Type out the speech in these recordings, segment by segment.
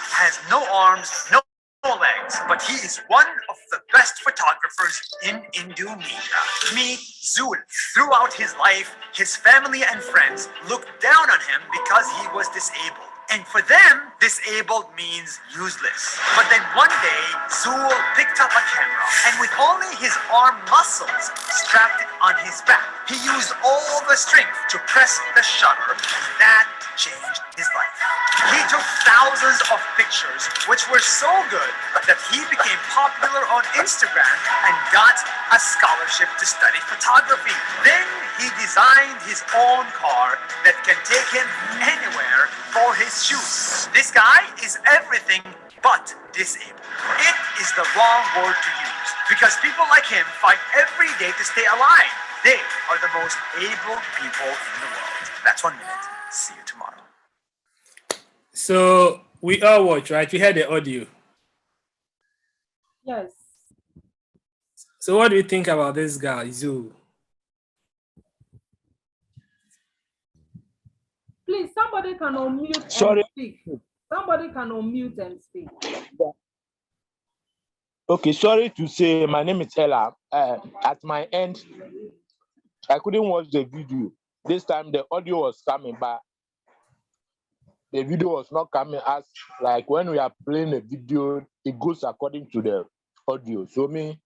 has no arms, no legs, but he is one of the best photographers in Indonesia. Meet Zul. Throughout his life, his family and friends looked down on him because he was disabled. And for them, disabled means useless. But then one day, Zul picked up a camera, and with only his arm muscles strapped on his back, he used all the strength to press the shutter, and that changed his life. He took thousands of pictures, which were so good that he became popular on Instagram and got a scholarship to study photography. Then he designed his own car that can take him anywhere for his shoots. This guy is everything but disabled. It is the wrong word to use because people like him fight every day to stay alive. They are the most able people in the world. That's 1 minute. See you tomorrow. So we all watch, right? We heard the audio. Yes. So what do you think about this guy, Zul? Please, somebody can unmute Sorry. and speak. Somebody can unmute and speak. Okay, sorry to say, my name is Ella. At my end, I couldn't watch the video. This time the audio was coming, but the video was not coming as like when we are playing a video, it goes according to the audio. So me,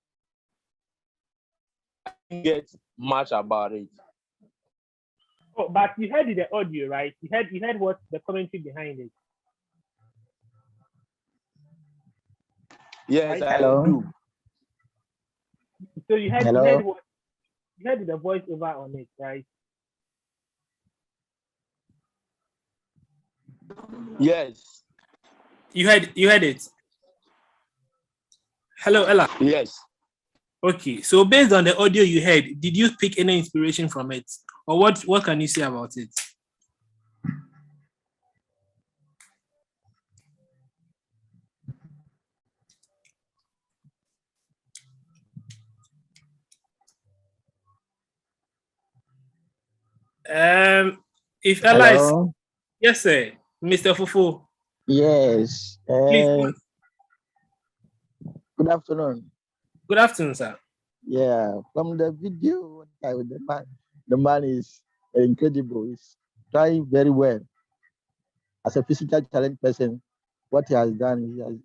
I didn't get much about it. Oh, but you heard the audio, right? You heard what the commentary behind it. Yes, Right? I do. So you heard the voiceover on it, right? Yes. You heard it. Hello, Ella. Yes. Okay, so based on the audio you heard, did you pick any inspiration from it? Or what can you say about it? If Ella is, yes, sir, Mr. Fufu. Yes. Please. Good afternoon. Good afternoon, sir. Yeah, from the video, the man is incredible. He's trying very well. As a physical talent person, what he has done,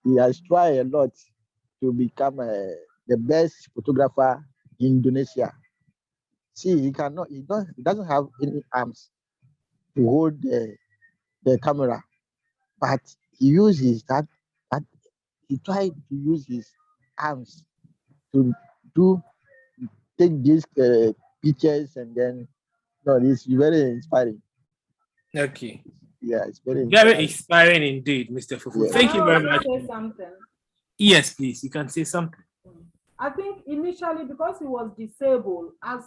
he has tried a lot to become the best photographer in Indonesia. See, he doesn't have any arms to hold the camera, but he uses that. He tried to use his arms to take these pictures, and then it's very inspiring. Okay. Yeah, it's very inspiring indeed, Mr. Fufu. Yeah. Thank you very much. Say something. Yes, please. You can say something. I think initially, because he was disabled, as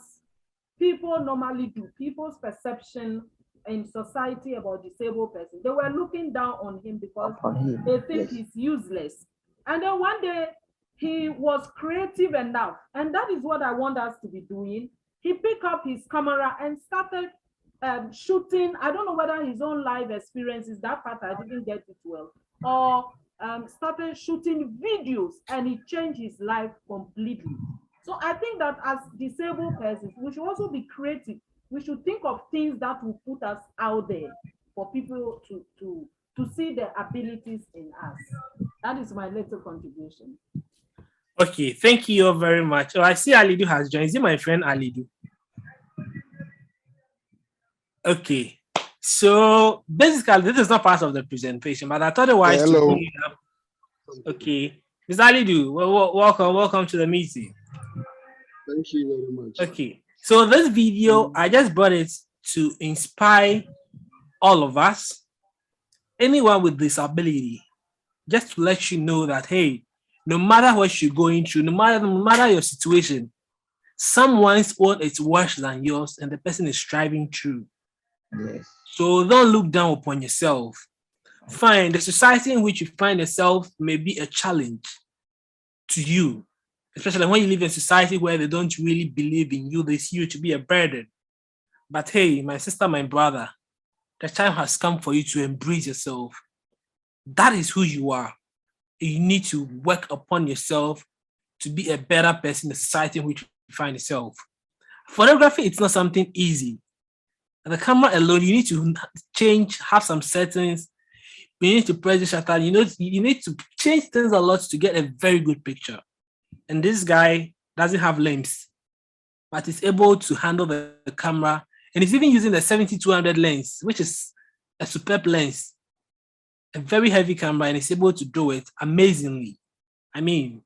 people normally do, people's perception in society about disabled person, they were looking down on him because they think he's useless. And then one day he was creative enough, and that is what I want us to be doing. He picked up his camera and started shooting. I don't know whether his own life experiences, that part I didn't get it well, or started shooting videos, and he changed his life completely. So I think that as disabled persons, we should also be creative. We should think of things that will put us out there for people to see the abilities in us. That is my little contribution. Okay, thank you very much. Oh, I see Alidu has joined. Is it my friend Alidu? Okay, so basically this is not part of the presentation, but I thought it was to bring it up. Okay, Mr. Alidu, welcome to the meeting. Thank you very much. Okay, so this video, I just brought it to inspire all of us, anyone with disability, just to let you know that, hey, no matter what you're going through, no matter your situation, someone's own is worse than yours, and the person is striving through. Yes. So don't look down upon yourself. Fine, the society in which you find yourself may be a challenge to you, especially when you live in a society where they don't really believe in you, they see you to be a burden. But hey, my sister, my brother, the time has come for you to embrace yourself. That is who you are. You need to work upon yourself to be a better person in the society in which you find yourself. Photography, it's not something easy. And the camera alone, you need to change, have some settings. You need to press the shutter. You need to change things a lot to get a very good picture. And this guy doesn't have lens, but is able to handle the camera. And he's even using the 70-200 lens, which is a superb lens, a very heavy camera, and he's able to do it amazingly. I mean,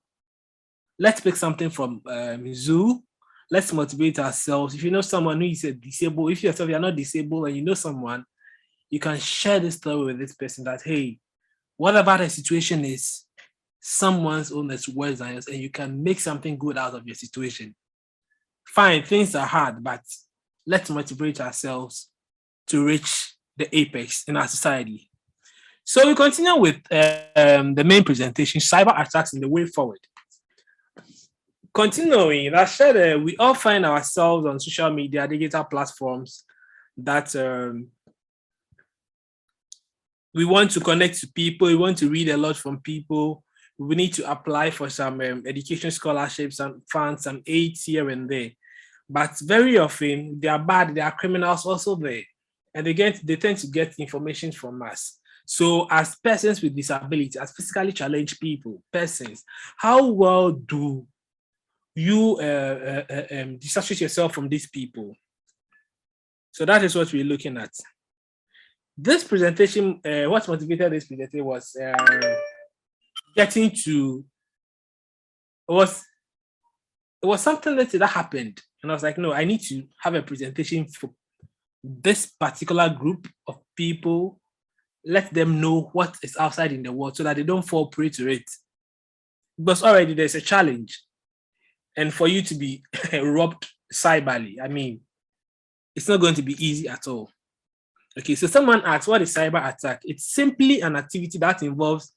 let's pick something from Zoo. Let's motivate ourselves. If you know someone who is disabled, if yourself you're not disabled and you know someone, you can share this story with this person that, hey, whatever the situation is, someone's own is worse than yours, and you can make something good out of your situation. Fine, things are hard, but let's motivate ourselves to reach the apex in our society. So we continue with the main presentation, cyber attacks in the way forward. Continuing, I said we all find ourselves on social media, digital platforms that we want to connect to people, we want to read a lot from people, we need to apply for some education scholarships and funds, some aids here and there. But very often they are bad, they are criminals also there. And they tend to get information from us. So as persons with disability, as physically challenged persons, how well do you dissociate yourself from these people? So that is what we're looking at. This presentation, what motivated this presentation was it was something that happened. And I was like, no, I need to have a presentation for this particular group of people, let them know what is outside in the world so that they don't fall prey to it. Because already there's a challenge. And for you to be robbed cyberly, I mean, it's not going to be easy at all. Okay, so someone asks, what is cyber attack? It's simply an activity that involves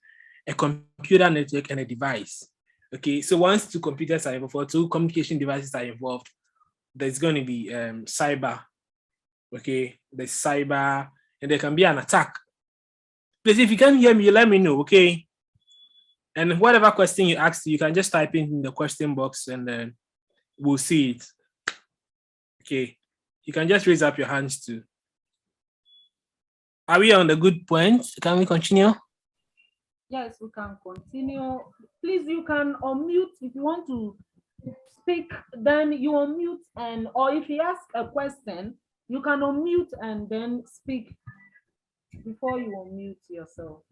a computer network and a device. Okay, so once two computers are involved, or two communication devices are involved, there's going to be cyber. Okay, there's cyber, and there can be an attack. Please, if you can't hear me, let me know, okay? And whatever question you ask, you can just type in the question box and then we'll see it. Okay, you can just raise up your hands too. Are we on the good point? Can we continue? Yes, we can continue. Please, you can unmute if you want to speak, then you unmute, and or if he asks a question, you can unmute and then speak before you unmute yourself.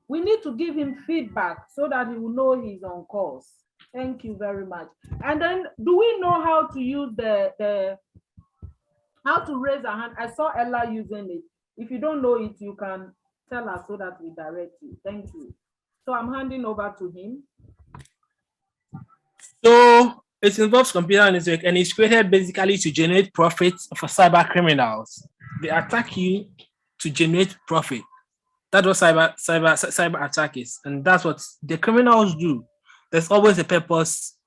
We need to give him feedback so that he will know he's on course. Thank you very much. And then, do we know how to use how to raise a hand? I saw Ella using it. If you don't know it, you can tell us so that we direct you. Thank you. So I'm handing over to him. So it involves computer network and it's created basically to generate profits for cyber criminals. They attack you to generate profit. That's what cyber attack is, and that's what the criminals do. There's always a purpose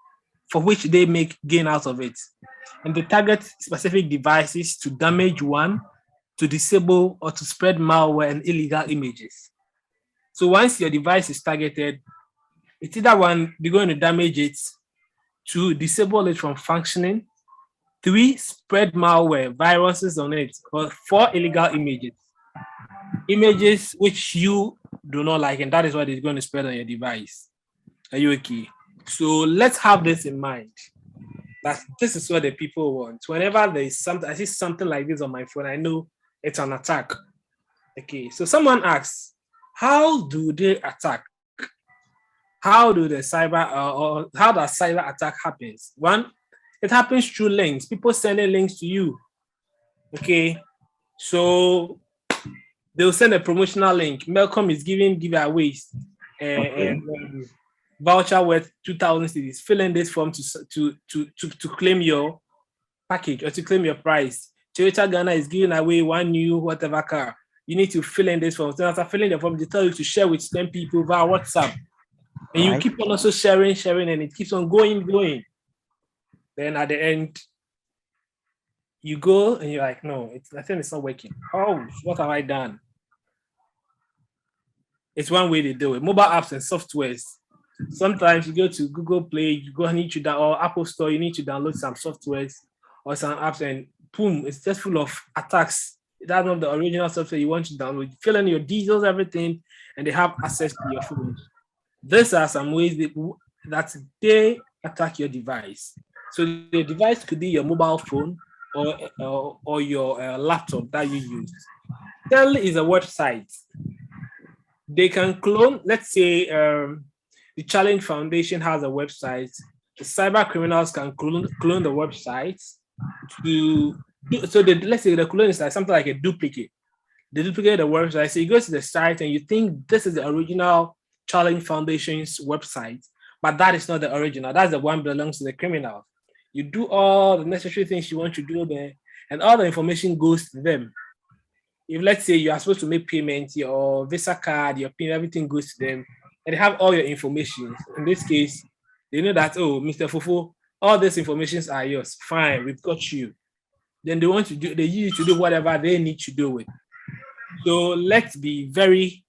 for which they make gain out of it, and they target specific devices to damage one, to disable, or to spread malware and illegal images. So once your device is targeted, it's either one, they're going to damage it, to disable it from functioning, 3, spread malware, viruses on it, or 4, illegal images which you do not like, and that is what is going to spread on your device. Are you okay? So let's have this in mind, that this is what the people want. Whenever there is something, I see something like this on my phone, I know it's an attack. Okay, so someone asks, how do they attack? How do the or how does cyber attack happens? One, it happens through links. People sending links to you. Okay, so they'll send a promotional link. Malcolm is giving giveaways, voucher worth 2,000 cedis. Fill in this form to claim your package or to claim your price. Toyota Ghana is giving away one new whatever car. You need to fill in this form. So after filling the form, they tell you to share with 10 people via WhatsApp. And you keep on also sharing, and it keeps on going. Then at the end, You go and you're like, no, I think it's not working. Oh, what have I done? It's one way they do it. Mobile apps and softwares. Sometimes you go to Google Play, you go and need to download or Apple Store, you need to download some softwares or some apps, and boom, it's just full of attacks. That's not the original software you want to download. You fill in your details, everything, and they have access to your phone. These are some ways that they attack your device. So the device could be your mobile phone or your laptop that you use. Tell is a website. They can clone, let's say the Challenge Foundation has a website. The cyber criminals can clone the website let's say the clone is like something like a duplicate. They duplicate the website. So you go to the site and you think this is the original Challenge Foundation's website, but that is not the original. That's the one that belongs to the criminals. You do all the necessary things you want to do there, and all the information goes to them. If let's say you are supposed to make payment, your Visa card, your PIN, everything goes to them, and they have all your information. In this case, they know that, oh, Mr. Fofo, all these informations are yours. Fine, we've got you. Then they use you to do whatever they need to do with. So let's be very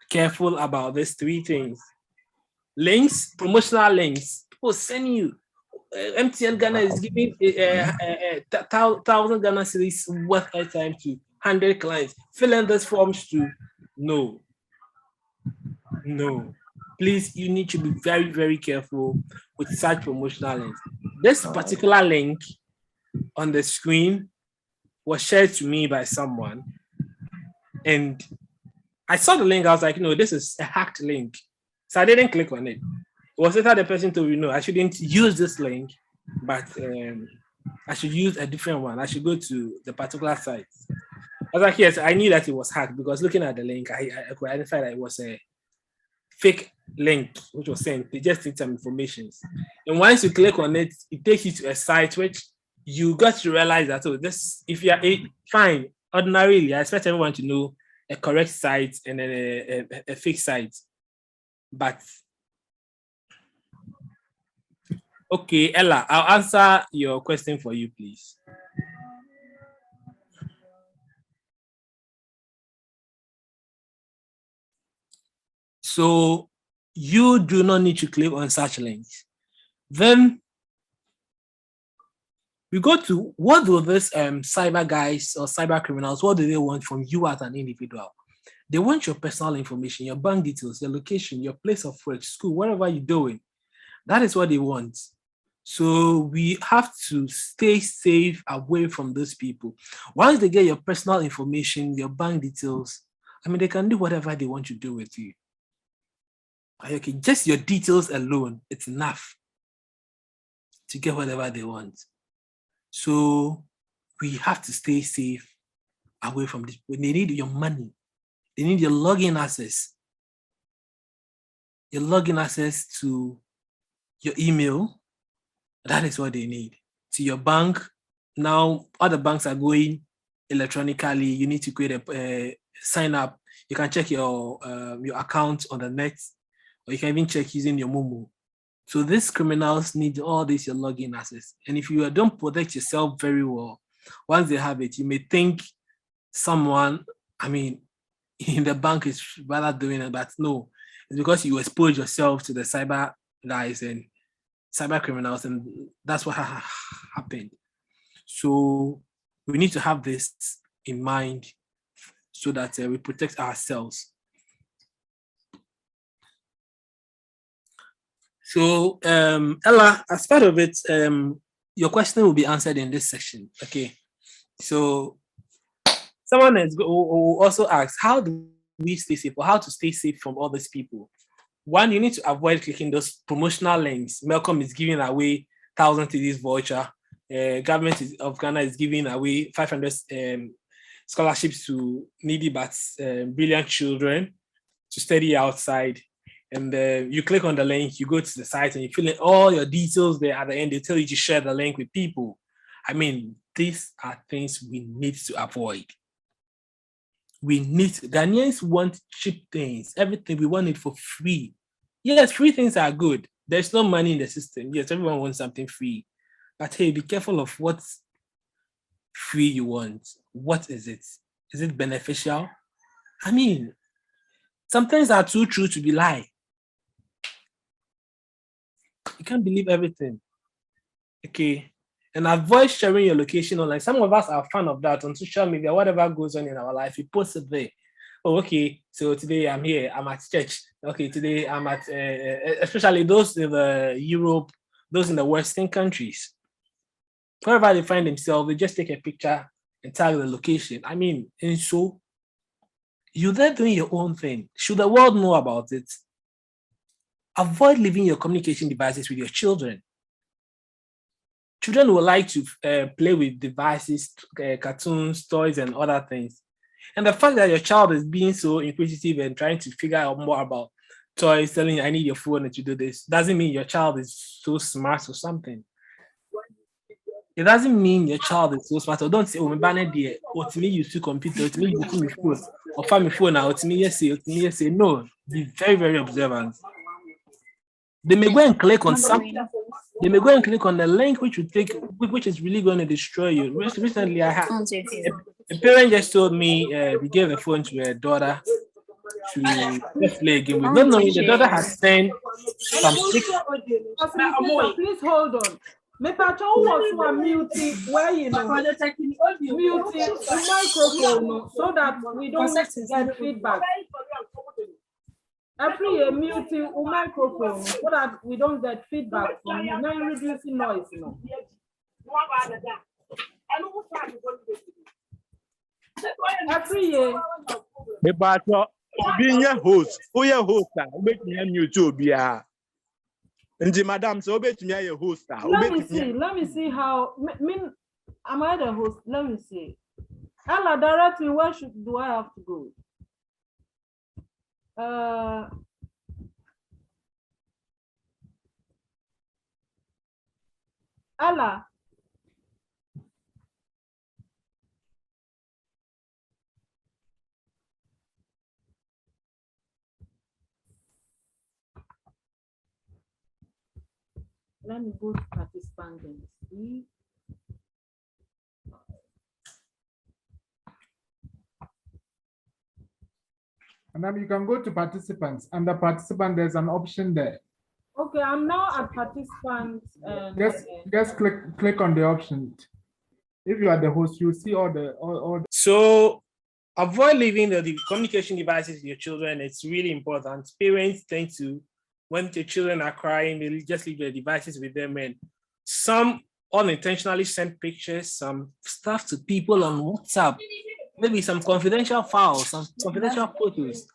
careful about these three things. Links, promotional links. People send you. MTN Ghana is giving 1,000 Ghana cedis worth airtime to 100 clients. Fill in these forms to no. Please, you need to be very, very careful with such promotional links. This particular link on the screen was shared to me by someone, and I saw the link. I was like, no, this is a hacked link, so I didn't click on it. It was later the person told me, no, I shouldn't use this link, but I should use a different one. I should go to the particular site. I was like, yes, I knew that it was hacked because looking at the link, I could identify that it was a fake link which was sent. They just need some information, and once you click on it, it takes you to a site which you got to realize that, oh, this, if you are fine, ordinarily, I expect everyone to know a correct site and then a fake site. But okay, Ella, I'll answer your question for you, please. So you do not need to click on such links. Then we go to, what do these cyber guys or cyber criminals, what do they want from you as an individual? They want your personal information, your bank details, your location, your place of work, school, whatever you're doing. That is what they want. So we have to stay safe away from those people. Once they get your personal information, your bank details, I mean, they can do whatever they want to do with you. Okay, just your details alone, it's enough to get whatever they want. So we have to stay safe away from this. They need your money. They need your login access. Your login access to your email. That is what they need. To your bank. Now, other banks are going electronically. You need to create a sign up. You can check your account on the net, or you can even check using your Momo. So these criminals need all this, your login access. And if you don't protect yourself very well, once they have it, you may think someone, I mean, in the bank is rather doing it, but no, it's because you expose yourself to the cyber guys and cyber criminals, and that's what happened. So we need to have this in mind so that we protect ourselves. So, Ella, as part of it, your question will be answered in this section. Okay. So, someone will also ask, how do we stay safe, or how to stay safe from all these people? One, you need to avoid clicking those promotional links. Malcolm is giving away 1,000 TDs voucher. Government of Ghana is giving away 500 scholarships to needy but brilliant children to study outside. And you click on the link, you go to the site, and you fill in all your details there. At the end, they tell you to share the link with people. I mean, these are things we need to avoid. Ghanaians want cheap things. Everything, we want it for free. Yes, free things are good. There's no money in the system. Yes, everyone wants something free. But hey, be careful of what free you want? What is it? Is it beneficial? I mean, some things are too true to be lie. You can't believe everything. Okay. And avoid sharing your location online. Some of us are fan of that on social media. Whatever goes on in our life, we post it there. Oh, okay. So today I'm here. I'm at church. Okay, today I'm at, especially those in the Europe, those in the Western countries. Wherever they find themselves, they just take a picture and tag the location. I mean, and so you're there doing your own thing. Should the world know about it? Avoid leaving your communication devices with your children. Children will like to play with devices, cartoons, toys, and other things. And the fact that your child is being so inquisitive and trying to figure out more about toys, telling you, I need your phone to do this, doesn't mean your child is so smart or something. It doesn't mean your child is so smart. Or don't say, oh, my banner dear, or to me, you use computer, or to me, you use my phone, or find my phone now, or to me, yes, or to me, yes. No, be very, very observant. They may go and click on something. They may go and click on the link which is really going to destroy you. Recently, I had a parent just told me we gave a phone to her daughter to just play a game with. Not knowing the daughter has sent some Please hold on. Mepacho was muting where you know muting the microphone so that we don't get feedback. Every year muting the microphone so that we don't get feedback from you. Now you're reducing noise, you know. Every year. Mepacho, being a host, who your host, make me a new tube, yeah. And madam, so bet me a host. Let me see how. Am I the host? Let me see. Ella, direct me. Where do I have to go? Ella. Let me go to participants and see. And then you can go to participants. Under participant, there's an option there. Okay, I'm now at participants. And Just click on the option. If you are the host, you'll see all the. So avoid leaving the communication devices with your children. It's really important. Parents tend to, when the children are crying, they just leave their devices with them, and some unintentionally send pictures, some stuff to people on WhatsApp, maybe some confidential files, some confidential photos,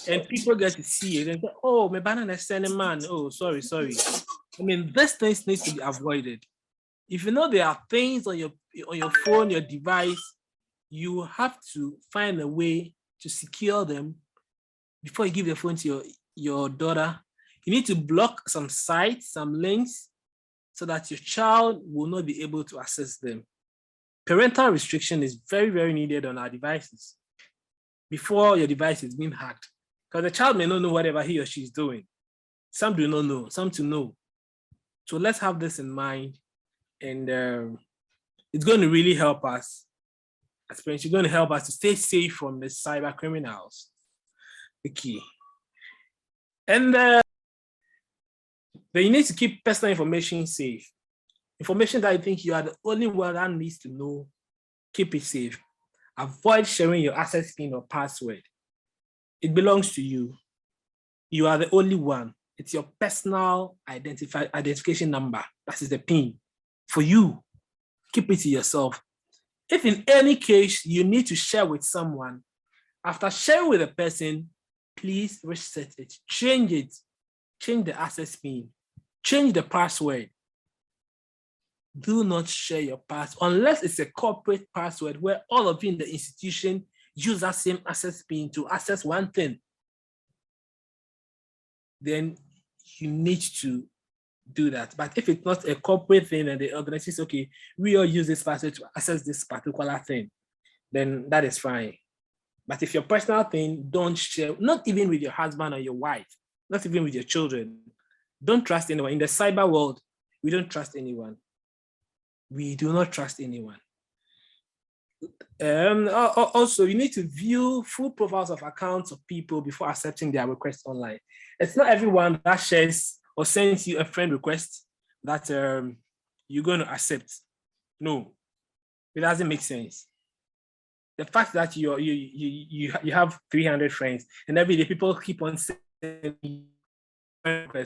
and people get to see it and say, oh, my banana is sending man. Oh, sorry. I mean, these things need to be avoided. If you know there are things on your phone, your device, you have to find a way to secure them before you give the phone to your daughter. You need to block some sites, some links, so that your child will not be able to access them. Parental restriction is very, very needed on our devices before your device is being hacked, because the child may not know whatever he or she is doing. Some do not know, some to know. So let's have this in mind, and it's going to really help us. As parents, it's going to help us to stay safe from the cyber criminals. The key. And then you need to keep personal information safe. Information that you think you are the only one that needs to know, keep it safe. Avoid sharing your access PIN or password. It belongs to you. You are the only one. It's your personal identification number. That is the PIN for you. Keep it to yourself. If in any case you need to share with someone, after sharing with a person, please reset it, change it, change the access PIN, change the password. Do not share your password unless it's a corporate password where all of you in the institution use that same access PIN to access one thing. Then you need to do that. But if it's not a corporate thing and the organization says, okay, we all use this password to access this particular thing, then that is fine. But if your personal thing, don't share, not even with your husband or your wife, not even with your children. Don't trust anyone. In the cyber world, we don't trust anyone. We do not trust anyone. Also, you need to view full profiles of accounts of people before accepting their request online. It's not everyone that shares or sends you a friend request that you're going to accept. No, it doesn't make sense. The fact that you have 300 friends and every day people keep on sending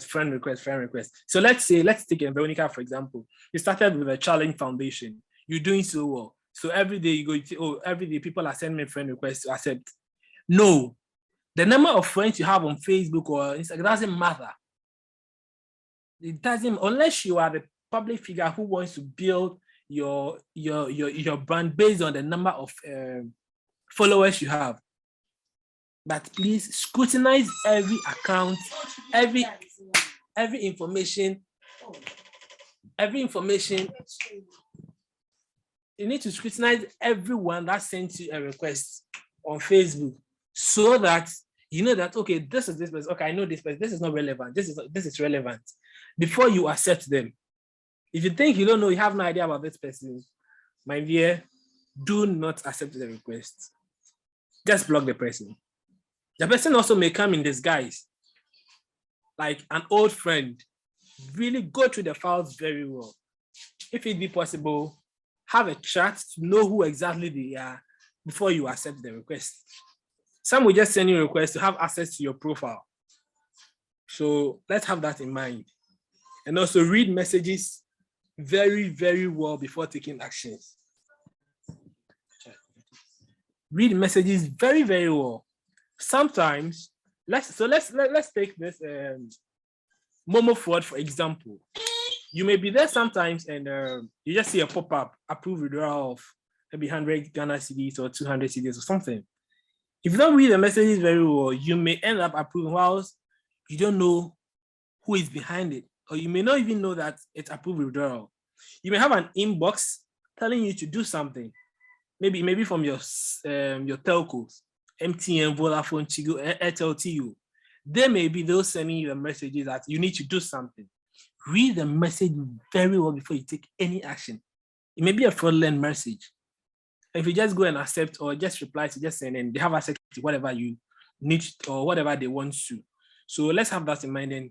friend request. So let's take Veronica, for example. You started with a challenge foundation. You're doing so well. So every day you go, every day people are sending me friend requests to accept. No, the number of friends you have on Facebook or Instagram doesn't matter. It doesn't, unless you are the public figure who wants to build your brand based on the number of followers you have. But please scrutinize every account, every information. You need to scrutinize everyone that sends you a request on Facebook so that you know that, okay, this is this person. Okay, I know this person. This is not relevant. This is relevant. Before you accept them. If you think you don't know, you have no idea about this person, my dear, do not accept the request. Just block the person. The person also may come in disguise, like an old friend. Really go through the files very well. If it be possible, have a chat to know who exactly they are before you accept the request. Some will just send you a request to have access to your profile. So let's have that in mind. And also read messages very, very well before taking actions. Read messages very, very well. Sometimes, let's take this Momo fraud, for example. You may be there sometimes and you just see a pop-up, approve withdrawal of maybe 100 Ghana cedis or 200 cedis or something. If you don't read the messages very well, you may end up approving whilst you don't know who is behind it, or you may not even know that it's approved withdrawal. You may have an inbox telling you to do something, maybe from your telcos, MTN, Vodafone, Tigo, Airtel, TU. There may be those sending you the messages that you need to do something. Read the message very well before you take any action. It may be a fraudulent message. If you just go and accept or just reply to just send, and they have access to whatever you need or whatever they want to. So let's have that in mind. And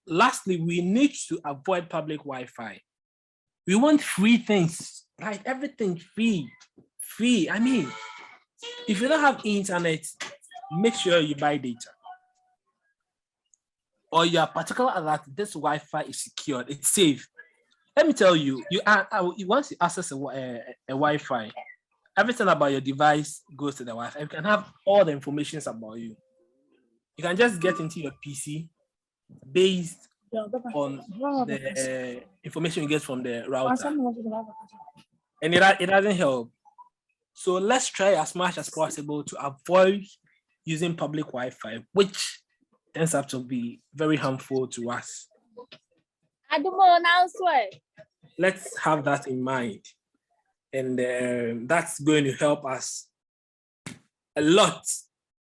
lastly, we need to avoid public Wi-Fi. We want free things, like everything free. I mean, if you don't have internet, make sure you buy data. Or you are particular that this Wi-Fi is secured, it's safe. Let me tell you, once you access a Wi-Fi, everything about your device goes to the Wi-Fi. You can have all the information about you. You can just get into your PC based on the information you get from the router. And it doesn't help. So let's try as much as possible to avoid using public Wi-Fi, which ends up to be very harmful to us. Let's have that in mind. And that's going to help us a lot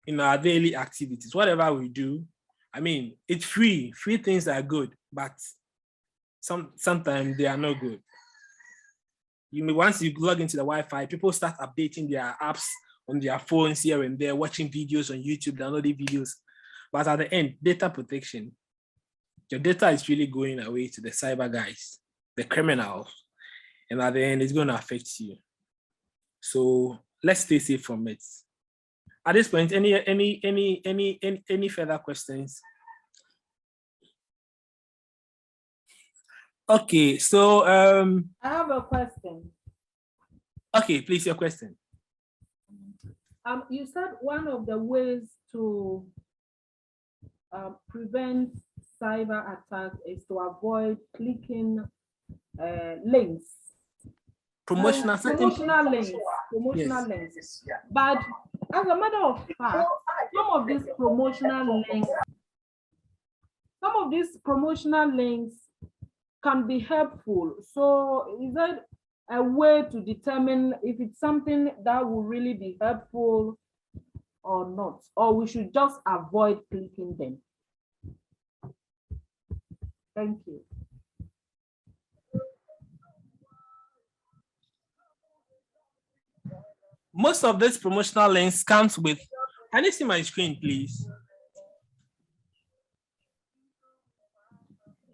in our daily activities. Whatever we do, I mean, it's free. Free things are good, but sometimes they are not good. Once you log into the Wi-Fi, people start updating their apps on their phones here and there, watching videos on YouTube, downloading videos. But at the end, data protection, your data is really going away to the cyber guys, the criminals, and at the end, it's going to affect you. So let's stay safe from it. At this point, any further questions? Okay, so I have a question. Okay, please, your question. You said one of the ways to prevent cyber attacks is to avoid clicking links. Promotional links. Links. But as a matter of fact, some of these promotional links can be helpful. So is there a way to determine if it's something that will really be helpful or not, or we should just avoid clicking them? Thank you. most of these promotional links comes with, can you see my screen, please?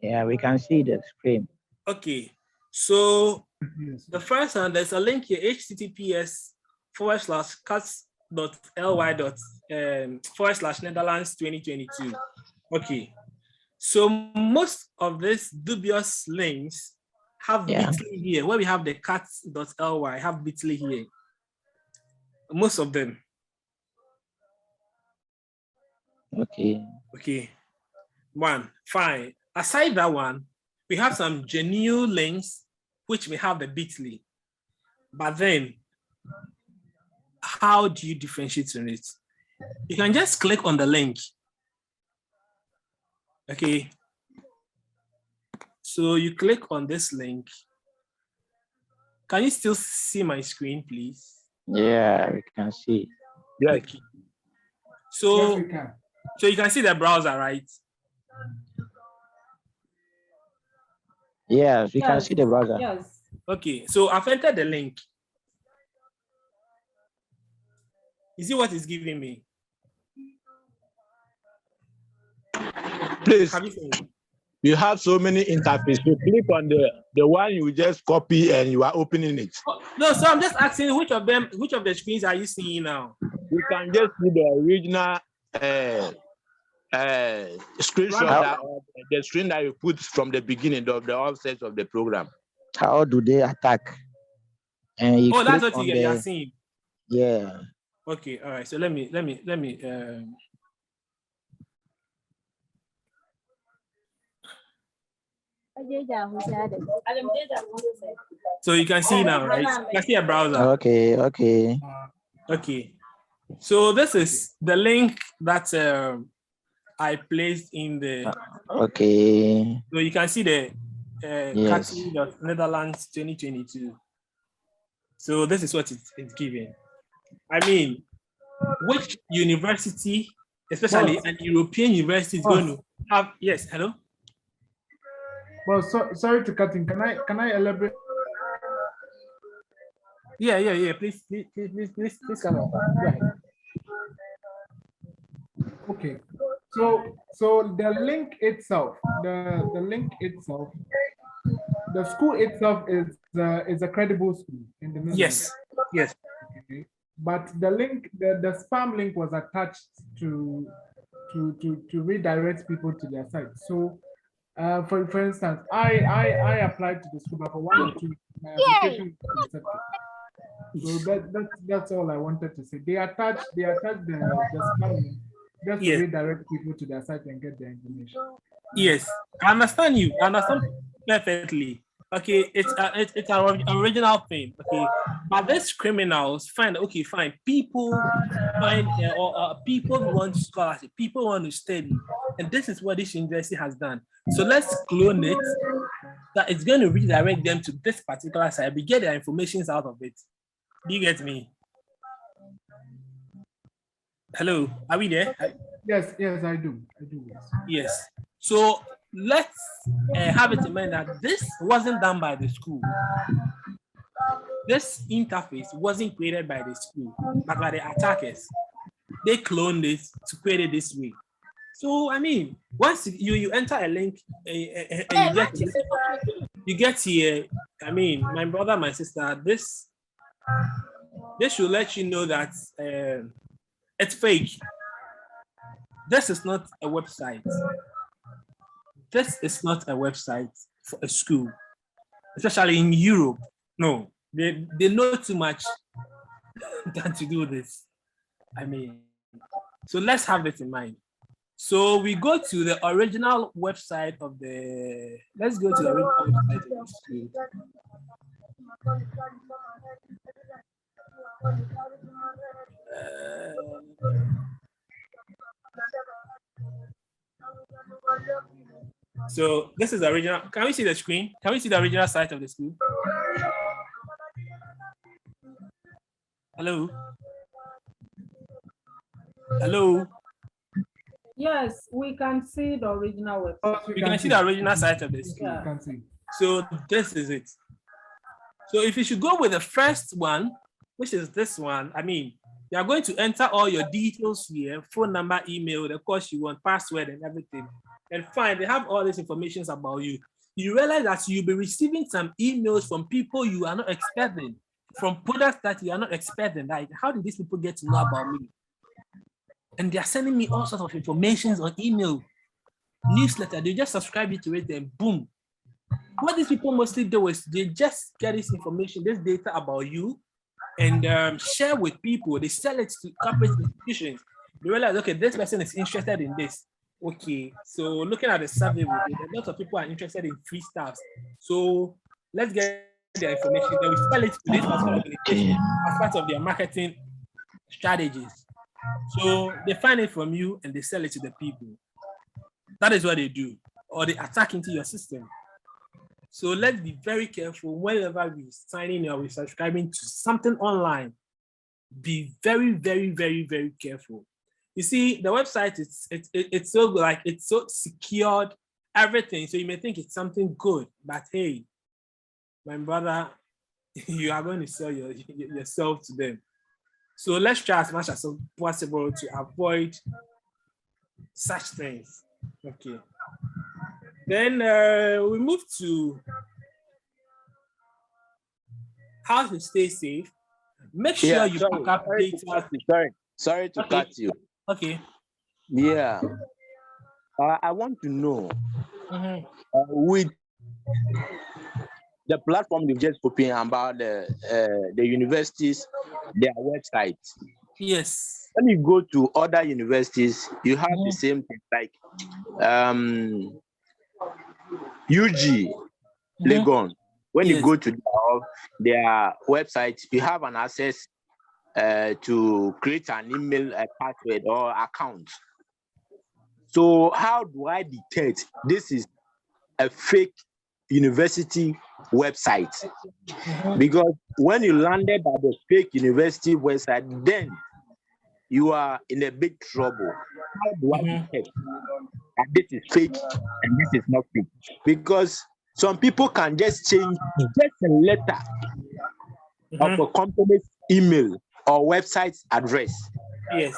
Yeah, we can see the screen. Okay, so Yes. the first one, there's a link here, https://cuts.ly./ Netherlands 2022. Okay, so most of these dubious links have bit.ly here, where we have the cuts.ly, have bit.ly here. Most of them. Okay. Okay, fine. Aside that one, we have some genuine links which may have the bit.ly. But then, how do you differentiate on it? You can just click on the link. Okay. So you click on this link. Can you still see my screen, please? Yeah, we can see. Yes. Okay. So, Yes, we can. so you can see the browser, right? Yes, we can Yes, see the browser. yes. Okay, so I've entered the link. You see what it's giving me? Please, Have you seen it? you have so many interfaces. You click on the one you just copy and you are opening it. Oh, no, so I'm just asking which of the screens are you seeing now? You can just see the original screenshot, Right. the screen that you put from the beginning of the offset of the program. How do they attack? And you Oh, that's click what on you are the, seeing. yeah. Okay, all right. So let me. So you can see now, right? You can see a browser. Okay, okay. Okay. So this is the link that I placed in the. Okay. So you can see the Yes. Netherlands 2022. So this is what it's giving. I mean, which university, especially an European university, is going to have? Yes. Hello. Well, sorry to cut in. Can I elaborate? Yeah. Please come on. Right. Okay. So the link itself, the school itself is a credible school in the Netherlands. Yes. Okay. But the link, the spam link was attached to redirect people to their site. So for instance, I applied to the school, but for 1 or 2, my application was accepted. So that's all I wanted to say. They attached the spam link just to redirect people to their site and get their information. Yes, I understand you. I understand perfectly. Okay, it's an original thing. Okay, but these criminals find fine. People find people want scholarship. People want to study, and this is what this university has done. So let's clone it. That it's going to redirect them to this particular site. We get their information out of it. Do you get me? Hello, are we there? Yes, I do. Yes. So let's have it in mind that this wasn't done by the school. This interface wasn't created by the school, but by the attackers. They cloned it to create it this way. So I mean, once you enter a link and you get here. I mean, my brother, my sister, this should let you know that it's fake. This is not a website. This is not a website for a school, especially in Europe. No, they know too much than to do this. I mean, so let's have it in mind. So we go to the original website of the. Let's go to the original website of the school. So this is the original. Can we see the screen? Can we see the original site of the school? Hello? Hello? Yes, we can see the original website. We can see the original site of the school. Yeah. So this is it. So if you should go with the first one, which is this one. I mean, you are going to enter all your details here, phone number, email, the course you want, password, and everything. And fine, they have all these information about you. You realize that you'll be receiving some emails from people you are not expecting, from products that you are not expecting. Like, how did these people get to know about me? And they are sending me all sorts of information on email, newsletter. They just subscribe to it, and boom. What these people mostly do is they just get this information, this data about you, and share with people. They sell it to corporate institutions. They realize, okay, this person is interested in this. Okay, so looking at the survey, a lot of people are interested in free stuff. So let's get their information. Then we sell it to this particular organization as part of their marketing strategies. So they find it from you and they sell it to the people. That is what they do, or they attack into your system. So let's be very careful whenever we're signing or we're subscribing to something online. Be very, very, very, very careful. You see, the website it's so like it's so secured, everything. So you may think it's something good, but hey, my brother, you are going to sell yourself to them. So let's try as much as possible to avoid such things. Okay. Then we move to how to stay safe. Make sure you back up data. Sorry to cut you. Okay. Yeah. I want to know with the platform you've just opened about the universities, their website. Yes. When you go to other universities, you have the same thing, like UG Legon. When you go to their website, you have an access to create an email, a password, or account. So how do I detect this is a fake university website? Because when you landed at the fake university website, then you are in a big trouble. How do I detect that this is fake and this is not fake? Because some people can just change just a letter of a company's email or website address. Yes.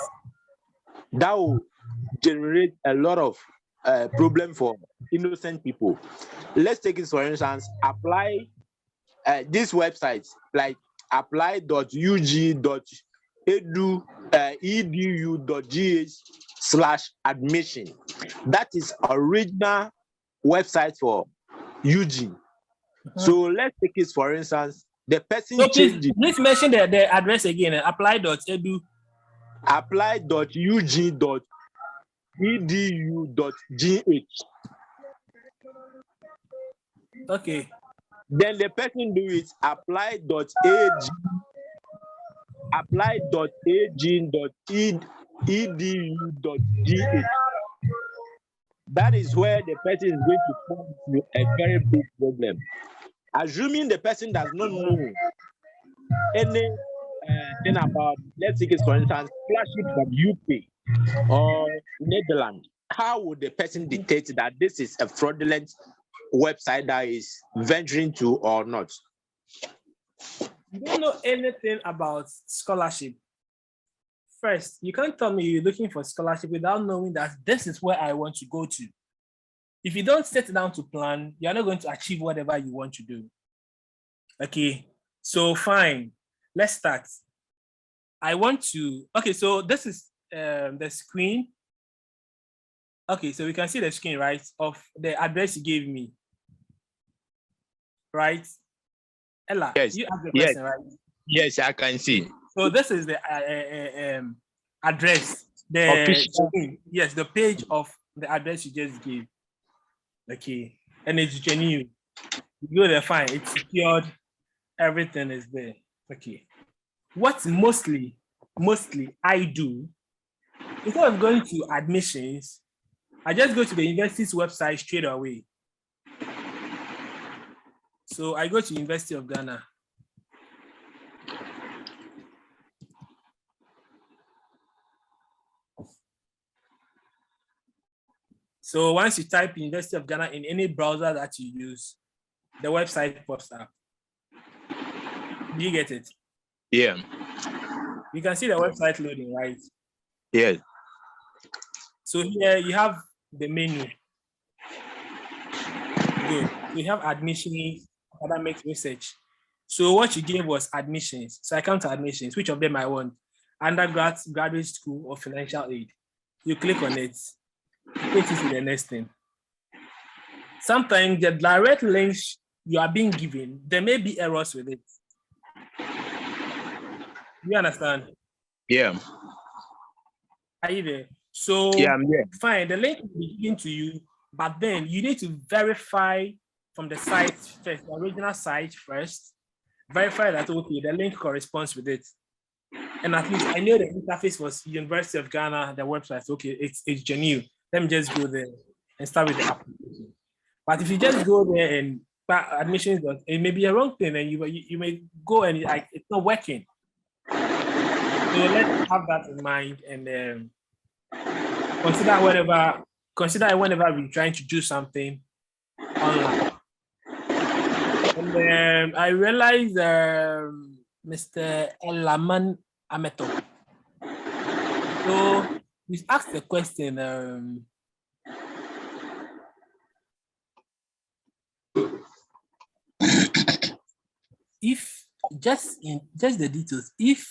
That will generate a lot of problem for innocent people. Let's take it for instance, apply this website like apply.ug.edu.gh/admission. That is original website for UG. So let's take it for instance, the person changed it. Please mention the address again. Apply.edu. Apply.ug.edu.gh. Okay. Then the person do it apply.ag.edu.gh. That is where the person is going to come to a very big problem. Assuming the person does not know anything about, let's take it for instance, scholarship from UK or Netherlands, how would the person detect that this is a fraudulent website that is venturing to or not? You don't know anything about scholarship. First, you can't tell me you're looking for scholarship without knowing that this is where I want to go to. If you don't sit down to plan, you're not going to achieve whatever you want to do. Okay, so fine, let's start. I want to, okay, so this is the screen. Okay, so we can see the screen, right, of the address you gave me. Right? Ella, yes. You asked the question, right? Yes, I can see. So this is the address, the screen. Yes, the page of the address you just gave. Okay, and it's genuine. You go there, fine. It's secured. Everything is there. Okay. What mostly I do, instead of going to admissions, I just go to the university's website straight away. So I go to University of Ghana. So once you type University of Ghana in any browser that you use, the website pops up. Do you get it? Yeah. You can see the website loading, right? Yes. So here you have the menu. Good. We have admissions, academic research. So what you gave was admissions. So I come to admissions. Which of them I want? Undergrad, graduate school, or financial aid. You click on it. It takes you to the next thing. Sometimes the direct links you are being given, there may be errors with it. You understand? Yeah. Are you there? So Yeah, I'm there. fine, the link will be given to you, but then you need to verify from the site first, the original site first. Verify that okay, the link corresponds with it. And at least I know the interface was University of Ghana, the website. Okay, it's genuine. Let me just go there and start with the application. But if you just go there and admissions, it may be a wrong thing, and you may go and like it's not working. So let's have that in mind and consider whenever we're trying to do something online. And I realized Mr. Elaman Ameto. So he's asked the question. If just the details, if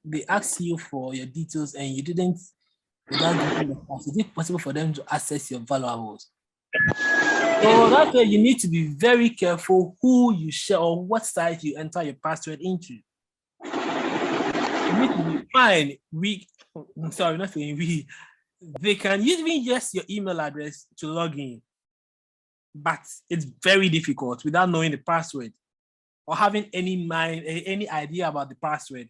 they ask you for your details and you didn't, without giving the pass, is it possible for them to access your valuables? So that's where you need to be very careful who you share or what site you enter your password into. You need to be fine. They can even just your email address to log in, but it's very difficult without knowing the password or having any idea about the password.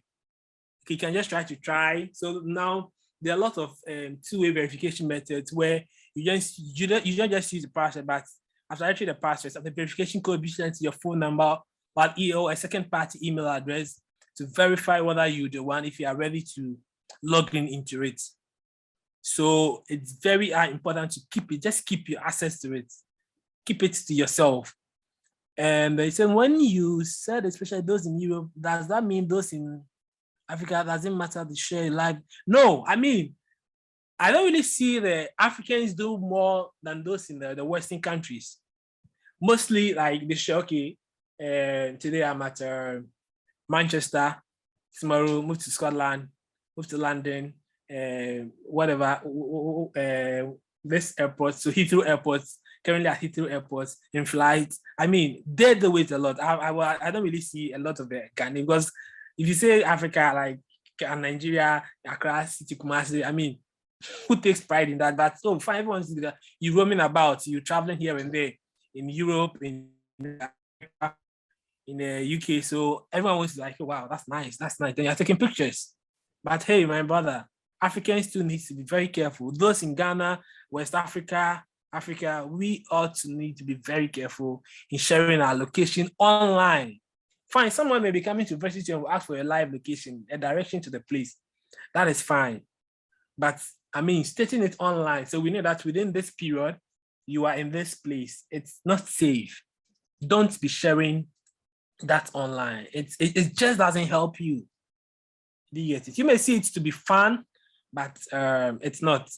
You can just try. So now there are a lot of two-way verification methods where you don't just use the password, but after entering the password, the verification code be sent to your phone number or a second-party email address to verify whether you're the one if you are ready to log in into it. So it's very important to keep your access to it. Keep it to yourself. And they said when you said especially those in Europe, does that mean those in Africa doesn't matter to share live? No, I mean, I don't really see the Africans do more than those in the Western countries. Mostly like they share, okay, today I'm at Manchester, tomorrow move to Scotland, move to London, whatever, this airport, so Heathrow Airport, currently at Heathrow Airport, in flights. I mean, they do it a lot. I don't really see a lot of the Ghanaian because if you say Africa, like Nigeria, Accra, City, Kumasi, I mean, who takes pride in that? But so fine, everyone's that you're roaming about, you're traveling here and there in Europe, in the UK. So everyone was like, oh, wow, that's nice. Then you're taking pictures. But hey, my brother, Africans too need to be very careful. Those in Ghana, West Africa, we ought to need to be very careful in sharing our location online. Fine, someone may be coming to university and will ask for a live location, a direction to the place. That is fine. But I mean, stating it online, so we know that within this period, you are in this place. It's not safe. Don't be sharing that online. It just doesn't help you. Do you get it? You may see it to be fun, but it's not.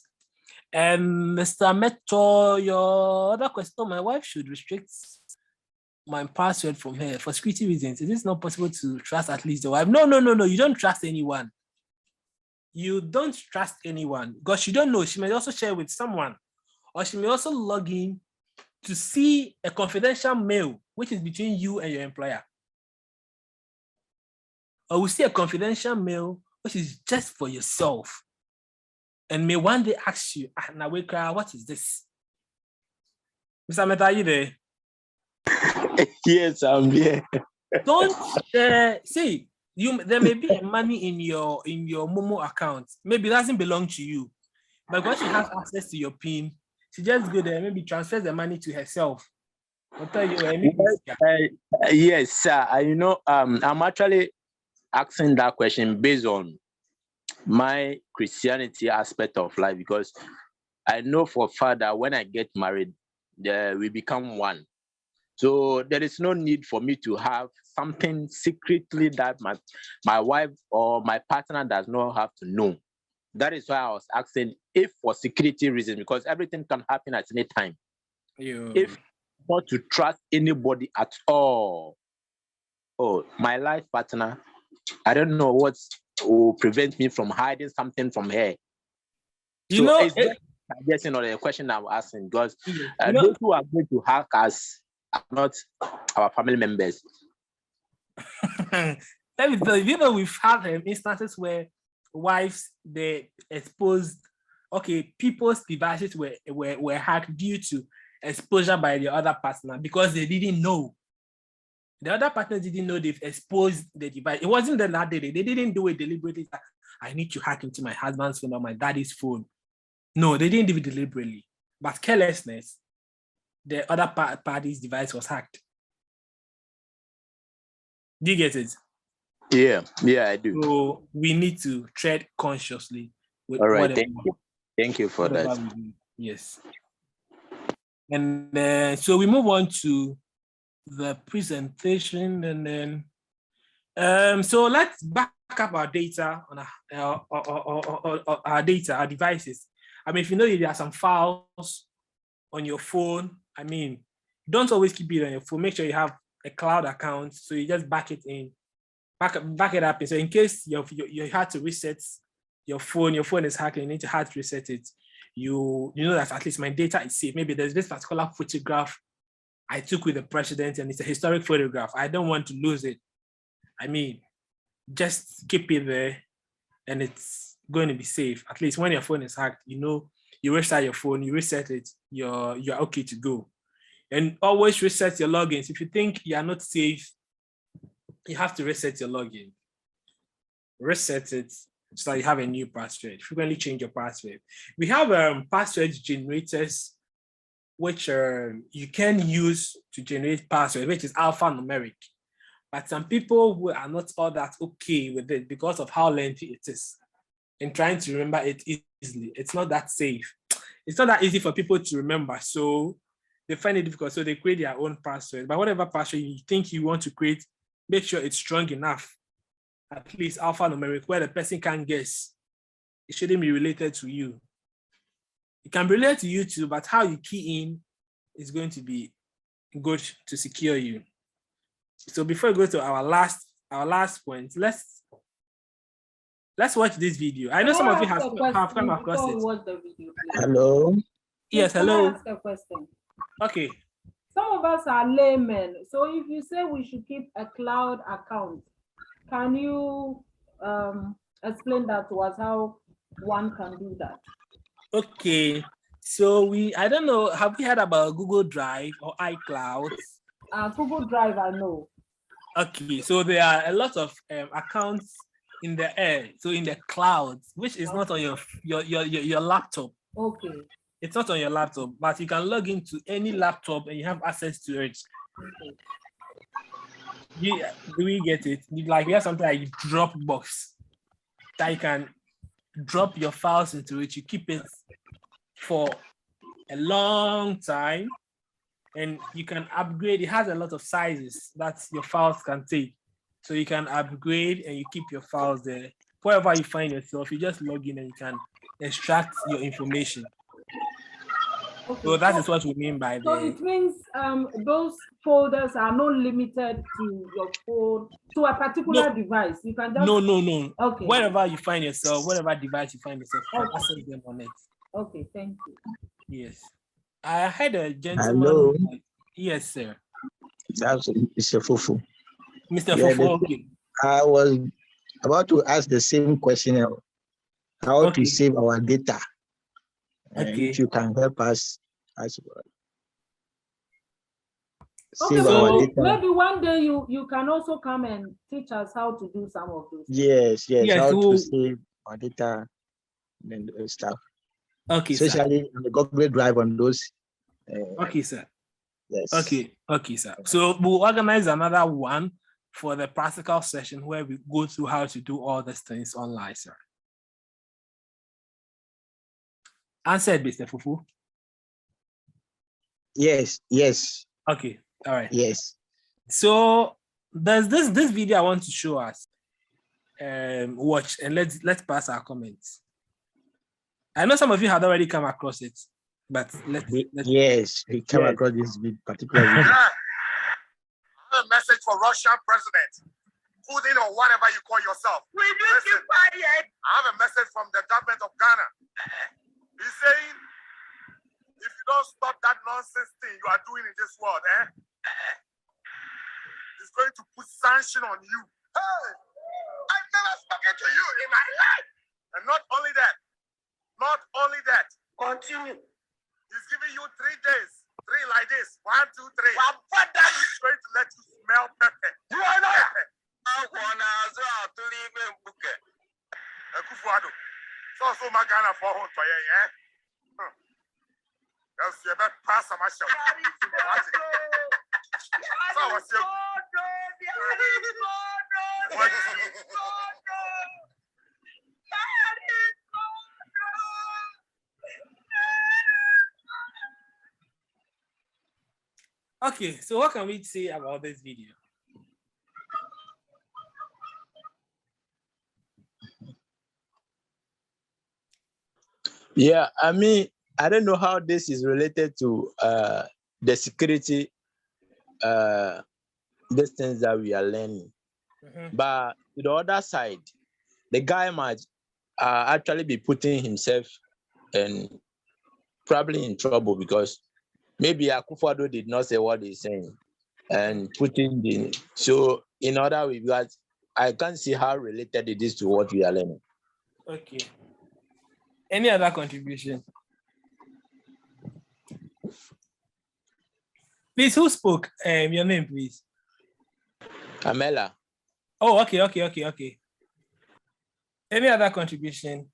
And Mr. Meto, your other question, my wife should restrict my password from her for security reasons. It is not possible to trust at least the wife. No. You don't trust anyone. You don't trust anyone because you don't know. She may also share with someone, or she may also log in to see a confidential mail, which is between you and your employer. Or we see a confidential mail, which is just for yourself. And may one day ask you, Naweka, what is this? Mr. Meta, are you there? Yes, I'm here. Don't see. There may be money in your Momo account. Maybe it doesn't belong to you. But because she has access to your PIN, she just go there, maybe transfers the money to herself. I'll tell you, yes, sir. I'm actually asking that question based on my Christianity aspect of life, because I know for a fact that when I get married, we become one. So there is no need for me to have something secretly that my wife or my partner does not have to know. That is why I was asking if for security reasons, because everything can happen at any time. If not to trust anybody at all. Oh, my life partner, I don't know what will prevent me from hiding something from her. You know, it's just suggesting or a question I'm asking, because you those who are going to hack us are not our family members. let me tell you, you know, we've had instances where wives, they exposed, okay, people's devices were hacked due to exposure by the other partner because they didn't know. The other partner didn't know they've exposed the device. It wasn't that day. They didn't do it deliberately. I need to hack into my husband's phone or my daddy's phone. No, they didn't do it deliberately. But carelessness, the other party's device was hacked. Do you get it? Yeah, I do. So we need to tread consciously with all right, whatever. Thank you for that. Yes. And so we move on to the presentation, and then so let's back up our data on our data, our devices. I mean, if you know there are some files on your phone, I mean, don't always keep it on your phone. Make sure you have a cloud account, so you just back it it up. So in case you had to reset your phone is hacked, you need to hard reset it. You know that at least my data is safe. Maybe there's this particular photograph I took with the president and it's a historic photograph. I don't want to lose it. I mean, just keep it there and it's going to be safe. At least when your phone is hacked, you know, you restart your phone, you reset it, you're okay to go. And always reset your logins. If you think you are not safe, you have to reset your login. Reset it so you have a new password. Frequently change your password. We have password generators which you can use to generate password, which is alphanumeric. But some people who are not all that okay with it because of how lengthy it is and trying to remember it easily. It's not that safe. It's not that easy for people to remember. So they find it difficult. So they create their own password. But whatever password you think you want to create, make sure it's strong enough, at least alphanumeric, where the person can guess. It shouldn't be related to you. It can be related to you too, but how you key in is going to be good to secure you. So before we go to our last point, let's watch this video. I know some of you have come across it. Hello. Yes, hello. Can I ask a question? Okay. Some of us are laymen, so if you say we should keep a cloud account, can you explain that to us how one can do that? Okay. So I don't know, have we heard about Google Drive or iCloud? Google Drive, I know. Okay, so there are a lot of accounts in the air, so in the cloud, which is not on your laptop. Okay. It's not on your laptop, but you can log into any laptop and you have access to it. Okay. Do we get it? Like we have something like Dropbox that you can drop your files into it. You keep it for a long time and you can upgrade. It has a lot of sizes that your files can take. So you can upgrade and you keep your files there. Wherever you find yourself, you just log in and you can extract your information. Okay. So that is what we mean by so it means those folders are not limited to your phone, to a particular device. You can just no. Okay. Wherever you find yourself, whatever device you find yourself, you can access them on it. Okay, thank you. Yes. I had a gentleman. Hello. Yes, sir. That's Mr. Fufu. Mr. Fufu, okay. I was about to ask the same question. How to save our data? Okay. If you can help us as well. Okay, so maybe one day you can also come and teach us how to do some of those. Yes, how to save our data and stuff. Okay, especially sir. on the Google Drive on those. Okay, sir. Yes. Okay, sir. So we'll organize another one for the practical session where we go through how to do all these things online, sir. Answered, Mr. Fufu. Yes. Okay. All right. Yes. So there's this video I want to show us. Watch and let's pass our comments. I know some of you had already come across it, but let's Yes, we come Yes. across this particular video. Yeah. I have a message for Russian president, Putin or whatever you call yourself. Listen, I have a message from the government of Ghana. He's saying, if you don't stop that nonsense thing you are doing in this world, he's going to put sanction on you. Hey, I've never spoken to you in my life. And not only that, continue. He's giving you 3 days. 3 like this. 1, 2, 3. He's going to let you smell pepper. You are not. Kufuado. So my Ghana for home for you, yeah? Else you better pass my show. So what's your... Okay, so what can we say about this video? Yeah, I mean, I don't know how this is related to the security distance that we are learning. But to the other side, the guy might actually be putting himself and probably in trouble because maybe Akufo-Addo did not say what he's saying and putting the so in other way that I can't see how related it is to what we are learning. Okay. Any other contribution? Please, who spoke? Your name, please. Amela. Oh, okay. Any other contribution?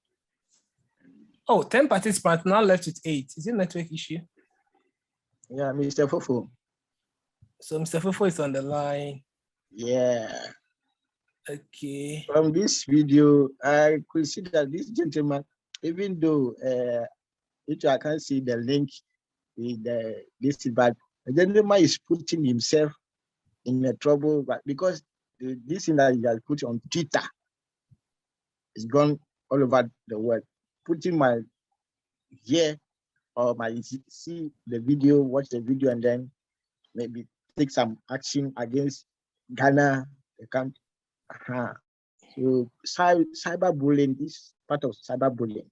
Oh, 10 participants now left with 8. Is it a network issue? Yeah, Mr. Fofo. So Mr. Fofo is on the line. Yeah. Okay. From this video, I could see that this gentleman, even though I can't see the link with this, but the gentleman is putting himself in a trouble, but because this thing that he has put on Twitter is gone all over the world. Putting my here or my see the video, watch the video, and then maybe take some action against Ghana. They can't. So cyberbullying is part of cyberbullying.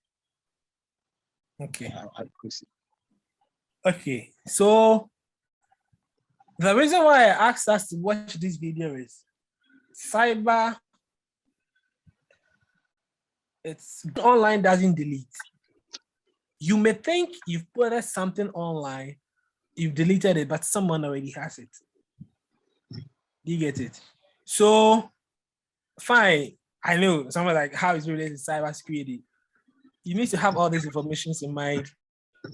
Okay. I could see. Okay. So the reason why I asked us to watch this video is it's online doesn't delete. You may think you've put something online, you've deleted it, but someone already has it. You get it? So fine, I know someone like how it's related to cybersecurity. You need to have all these information in mind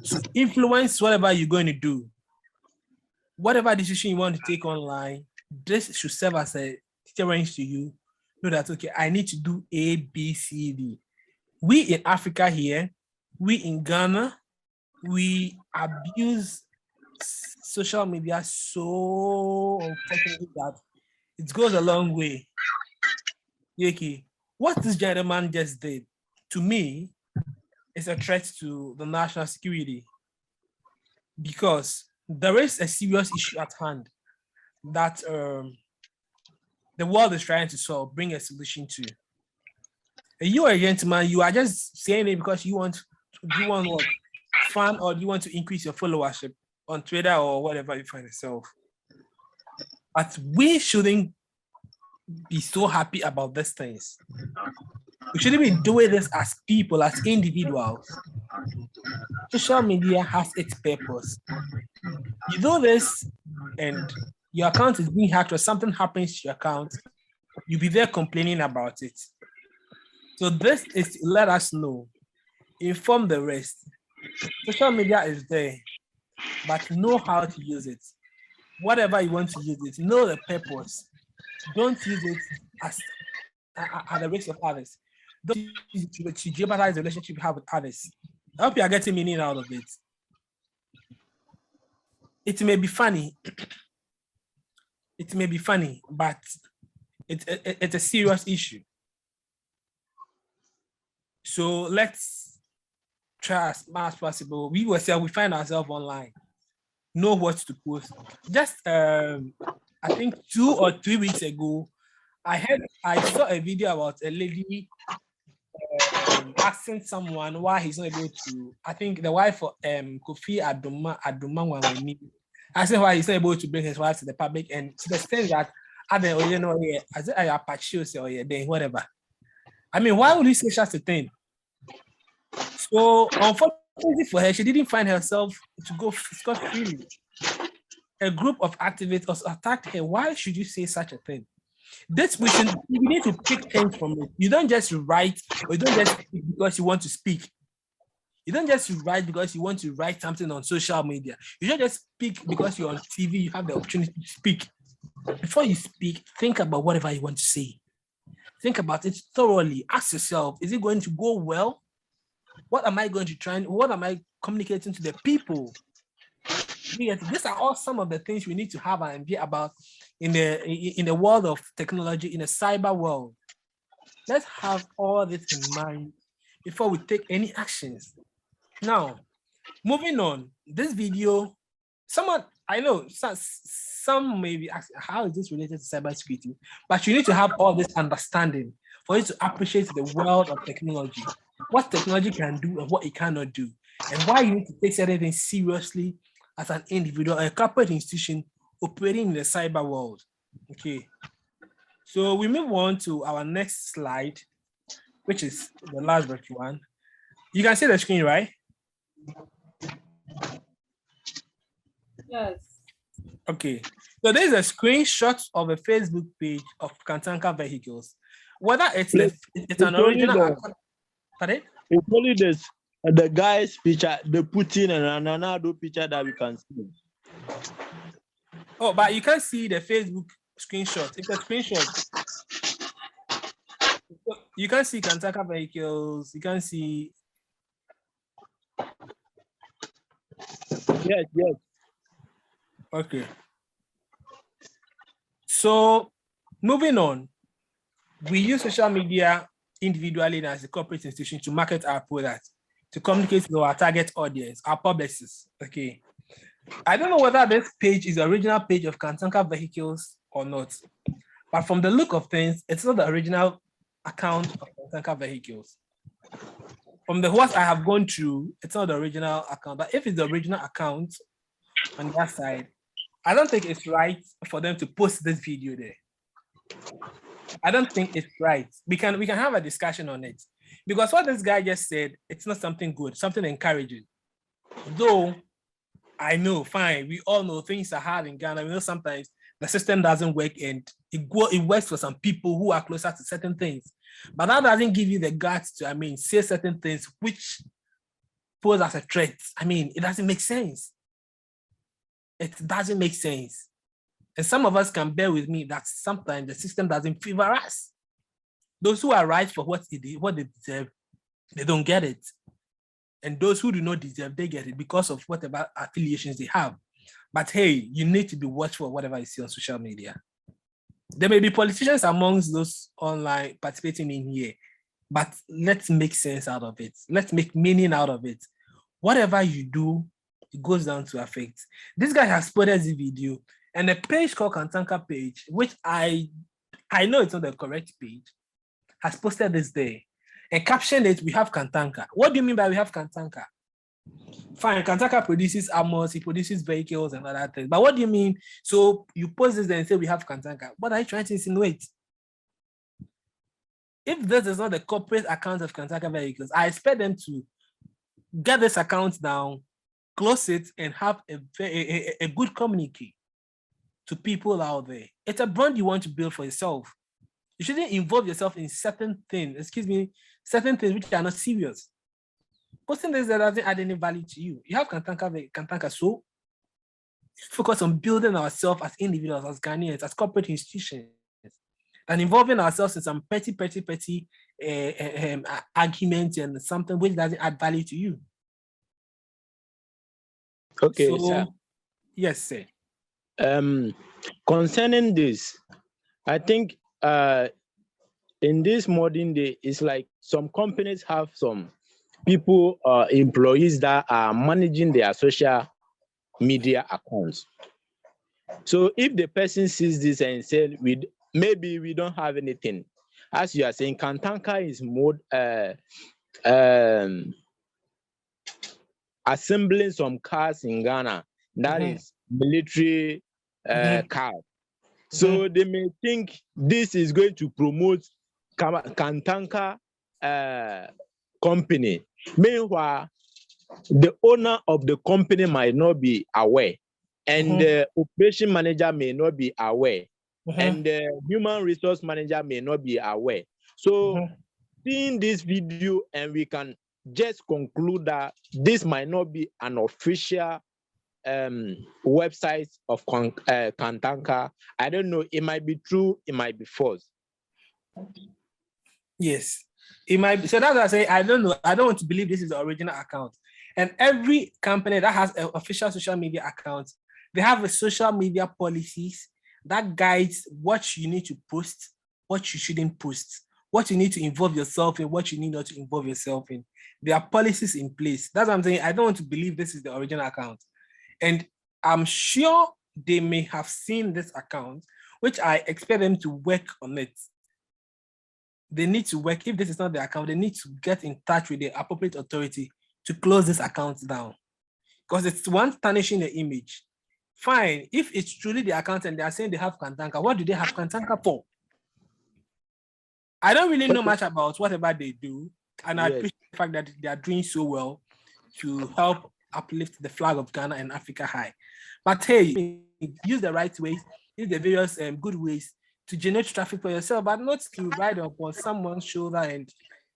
to influence whatever you're going to do. Whatever decision you want to take online, this should serve as a deterrent to you. Know that, okay, I need to do A, B, C, D. We in Africa here, we in Ghana, we abuse social media so unfortunately that it goes a long way. Yeki, what this gentleman just did, to me, is a threat to the national security because there is a serious issue at hand that the world is trying to solve, bring a solution to. And you are a gentleman, you are just saying it because you want what? Fun, or you want to increase your followership on Twitter or whatever you find yourself. But we shouldn't be so happy about these things. We shouldn't be doing this as people, as individuals. Social media has its purpose. You do this and your account is being hacked or something happens to your account, you'll be there complaining about it. So this is to let us know, inform the rest. Social media is there, but know how to use it. Whatever you want to use it, know the purpose. Don't use it as at the risk of others. Don't use it to jeopardize the relationship you have with others. I hope you are getting meaning out of it. It may be funny, it may be funny, but it's a serious issue. So let's try as much as possible. We find ourselves online, know what to post. Just I think 2 or 3 weeks ago, I saw a video about a lady asking someone why he's not able to. I think the wife of Kofi Aduma asking why he's not able to bring his wife to the public, and to the extent that as I Apache or then whatever. I mean, why would you say such a thing? So unfortunately for her, she didn't find herself to go scot freely. A group of activists attacked her. Why should you say such a thing? You need to pick things from it. You don't just write, or you don't just speak because you want to speak. You don't just write because you want to write something on social media. You don't just speak because you're on TV, you have the opportunity to speak. Before you speak, think about whatever you want to say. Think about it thoroughly. Ask yourself, is it going to go well? What am I going to try? What am I communicating to the people? These are all some of the things we need to have an idea about in the world of technology, in the cyber world. Let's have all this in mind before we take any actions. Now, moving on, this video, I know some may be asking, how is this related to cybersecurity? But you need to have all this understanding for you to appreciate the world of technology, what technology can do and what it cannot do, and why you need to take certain things seriously as an individual or a corporate institution operating in the cyber world. Okay. So we move on to our next slide, which is the last virtual one. You can see the screen, right? Yes. Okay. So there's a screenshot of a Facebook page of Kantanka Vehicles. Whether it's an original account. Pardon? It's only this the guy's picture, the Putin and Ronaldo picture that we can see. Oh, but you can't see the Facebook screenshot. It's a screenshot. You can see Kantanka Vehicles. You can see. Yes. Okay. So moving on, we use social media individually and as a corporate institution to market our products, to communicate to our target audience, our publicists. Okay. I don't know whether this page is the original page of Kantanka Vehicles or not, but from the look of things, it's not the original account of Kantanka Vehicles. From what I have gone through, it's not the original account, but if it's the original account on that side, I don't think it's right for them to post this video there. I don't think it's right. We can have a discussion on it, because what this guy just said, it's not something good, something encouraging. Though I know, fine, we all know things are hard in Ghana. We know sometimes the system doesn't work, and it works for some people who are closer to certain things. But that doesn't give you the guts to, say certain things which pose as a threat. It doesn't make sense. It doesn't make sense. And some of us can bear with me that sometimes the system doesn't favor us. Those who are right for what they deserve, they don't get it. And those who do not deserve, they get it because of whatever affiliations they have. But hey, you need to be watchful of whatever you see on social media. There may be politicians amongst those online participating in here, but let's make sense out of it. Let's make meaning out of it. Whatever you do, it goes down to affect. This guy has posted the video, and a page called Kantanka page, which I know it's not the correct page, has posted this there and captioned it, "We have Kantanka." What do you mean by we have Kantanka? Fine, Kantanka produces armors, he produces vehicles and other things. But what do you mean? So you post this there and say we have Kantanka. What are you trying to insinuate? If this is not the corporate account of Kantanka Vehicles, I expect them to get this account down, close it, and have a good communique to people out there. It's a brand you want to build for yourself. You shouldn't involve yourself in certain things which are not serious. Posting this that doesn't add any value to you. You have Kantanka, so focus on building ourselves as individuals, as Ghanaians, as corporate institutions, and involving ourselves in some petty arguments and something which doesn't add value to you. Okay, so, sir. Yes, sir. Concerning this, I think in this modern day, it's like some companies have some people, employees that are managing their social media accounts. So if the person sees this and said, maybe we don't have anything, as you are saying, Kantanka is more um, assembling some cars in Ghana. That Mhm. is military Mhm. cars. So they may think this is going to promote Kantanka company. Meanwhile, the owner of the company might not be aware, and the operation manager may not be aware, and the human resource manager may not be aware. So seeing this video, and we can just conclude that this might not be an official website of Kantanka. I don't know. It might be true. It might be false. Yes, it might be. So that's why I say I don't know. I don't want to believe this is the original account. And every company that has an official social media account, they have a social media policies that guides what you need to post, what you shouldn't post, what you need to involve yourself in, what you need not to involve yourself in. There are policies in place. That's what I'm saying. I don't want to believe this is the original account. And I'm sure they may have seen this account, which I expect them to work on it. They need to work. If this is not the account, they need to get in touch with the appropriate authority to close this account down, because it's one tarnishing the image. Fine, if it's truly the account and they are saying they have Kantanka, what do they have Kantanka for? I don't really know much about whatever they do, and I appreciate the fact that they are doing so well to help uplift the flag of Ghana and Africa high. But hey, use the right ways, use the various good ways to generate traffic for yourself, but not to ride upon someone's shoulder and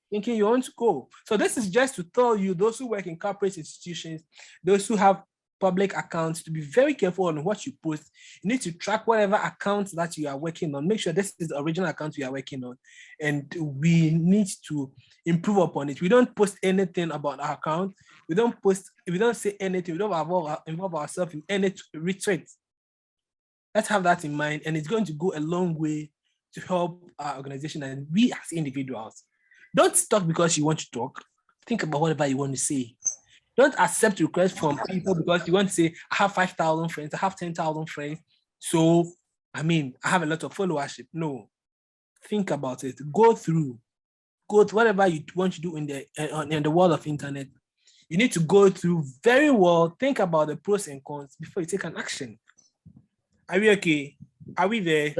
thinking you want to go. So this is just to tell you, those who work in corporate institutions, those who have public accounts, to be very careful on what you post. You need to track whatever account that you are working on. Make sure this is the original account you are working on. And we need to improve upon it. We don't post anything about our account. We don't say anything. We don't involve ourselves in any retreat. Let's have that in mind. And it's going to go a long way to help our organization and we as individuals. Don't talk because you want to talk. Think about whatever you want to say. Don't accept requests from people because you want to say, I have 5,000 friends, I have 10,000 friends. So, I have a lot of followership. No. Think about it. Go through whatever you want to do in the world of internet. You need to go through very well, think about the pros and cons before you take an action. Are we okay? Are we there?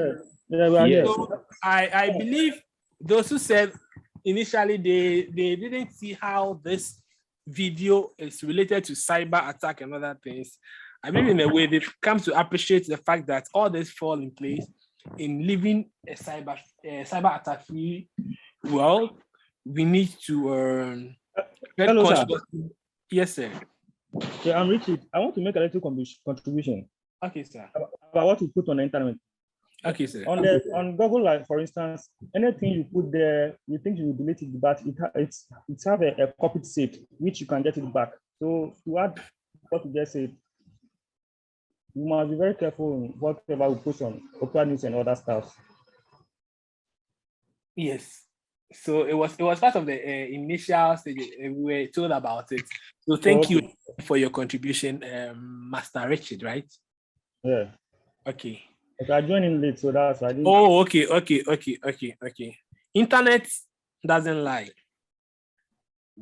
Yeah, we are here. So I believe those who said initially they didn't see how this video is related to cyber attack and other things. I believe in a way they've come to appreciate the fact that all this fall in place in living a cyber attack free world. We need to Hello, sir. Yes, sir. Yeah, I'm Richard. I want to make a little contribution. Okay, sir. About what you put on the internet. Okay, sir. On Google, like for instance, anything you put there, you think you will delete it, but it's have a copied state which you can get it back. So to add what you just said, you must be very careful in whatever we put on Oprah News and other stuff. Yes. So it was part of the initial stage. We were told about it. So thank you for your contribution, Master Richard, right? Yeah. Okay. I joined in late, so that's why I didn't. Oh, okay. Internet doesn't lie.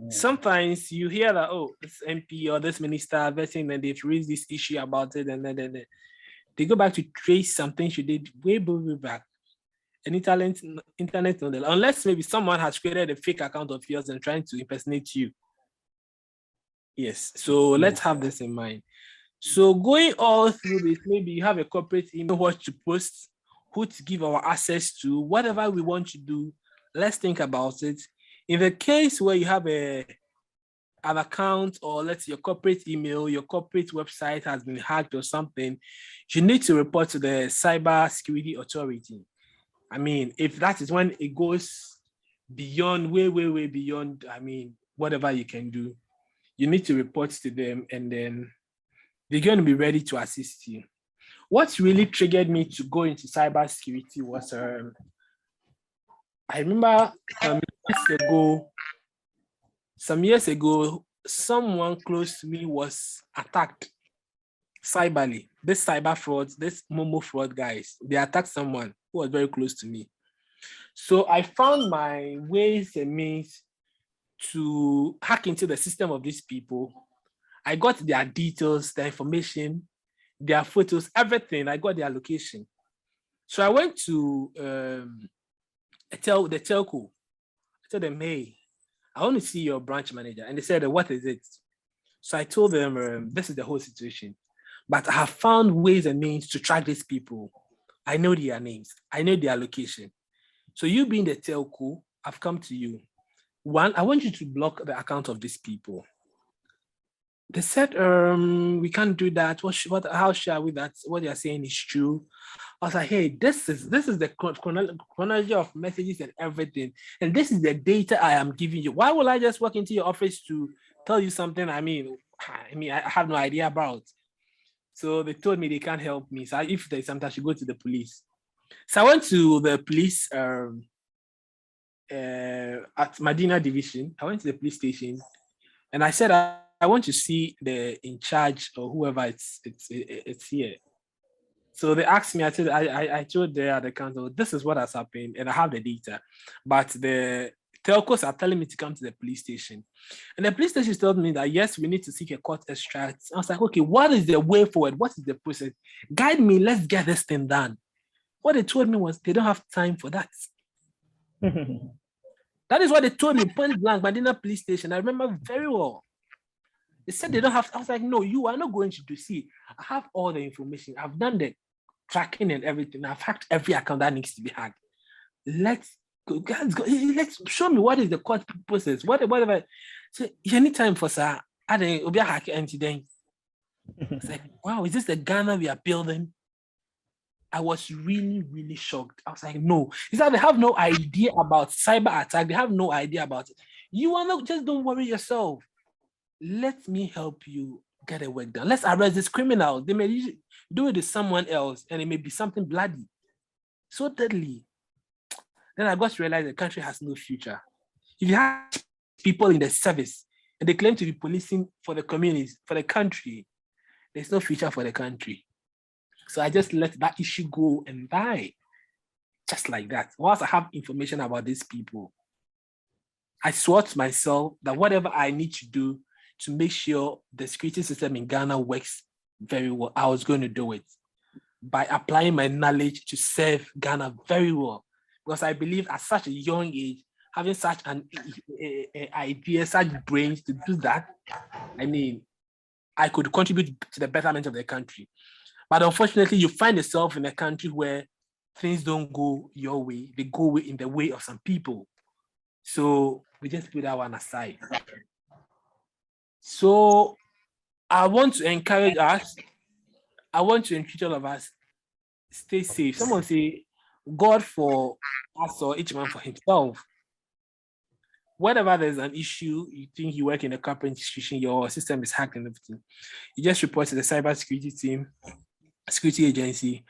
Sometimes you hear that, oh, this MP or this minister, vetting, and they've raised this issue about it, and then they go back to trace something she did way back. And internet, unless maybe someone has created a fake account of yours and trying to impersonate you. Yes, so let's have this in mind. So going all through this, maybe you have a corporate email, what to post, who to give our access to, whatever we want to do, let's think about it. In the case where you have an account, or let's say your corporate email, your corporate website has been hacked or something, you need to report to the Cyber Security Authority. If that is when it goes beyond, way beyond, whatever you can do, you need to report to them, and then they're going to be ready to assist you. what really triggered me to go into cybersecurity was I remember some years ago, someone close to me was attacked cyberly. This cyber frauds, this Momo fraud guys, they attacked someone who was very close to me. So I found my ways and means to hack into the system of these people. I got their details, their information, their photos, everything. I got their location. So I went to the telco. I told them, hey, I want to see your branch manager. And they said, what is it? So I told them, this is the whole situation. But I have found ways and means to track these people. I know their names. I know their location. So you being the telco, I've come to you. One, I want you to block the account of these people. They said, we can't do that. How shall we that? What you're saying is true. I was like, hey, this is the chronology of messages and everything. And this is the data I am giving you. Why will I just walk into your office to tell you something? I mean, I have no idea about. So they told me they can't help me. So if there's something, I should go to the police. So I went to the police at Medina Division. I went to the police station and I said, I want to see the in charge or whoever it's here. So they asked me, I told the council, this is what has happened and I have the data. But the telcos are telling me to come to the police station. And the police station told me that, yes, we need to seek a court extract. I was like, okay, what is the way forward? What is the process? Guide me, let's get this thing done. What they told me was they don't have time for that. That is what they told me, point blank, Medina police station. I remember very well. They said they don't have, I was like, no, you are not going to do. See, I have all the information. I've done the tracking and everything. I've hacked every account that needs to be hacked. Let's go, guys, go. Let's show me what is the court process. Whatever. So anytime for sir, I didn't be a hacker and then it's like, wow, is this the Ghana we are building? I was really, really shocked. I was like, no, it's like they have no idea about cyber attack. They have no idea about it. You are not, just don't worry yourself. Let me help you get a work done. Let's arrest this criminal. They may do it to someone else and it may be something bloody. So deadly. Then I got to realize the country has no future. If you have people in the service and they claim to be policing for the communities, for the country, there's no future for the country. So I just let that issue go and die. Just like that. Once I have information about these people, I swore to myself that whatever I need to do to make sure the security system in Ghana works very well, I was going to do it by applying my knowledge to serve Ghana very well. Because I believe at such a young age, having such an idea, such brains to do that, I mean, I could contribute to the betterment of the country. But unfortunately, you find yourself in a country where things don't go your way, they go in the way of some people. So we just put that one aside. So I want to encourage us, I want to encourage all of us, stay safe. Someone say, God for us or each man for himself. Whenever there's an issue, you think you work in a corporate institution, your system is hacked and everything, you just report to the cybersecurity team, security agency,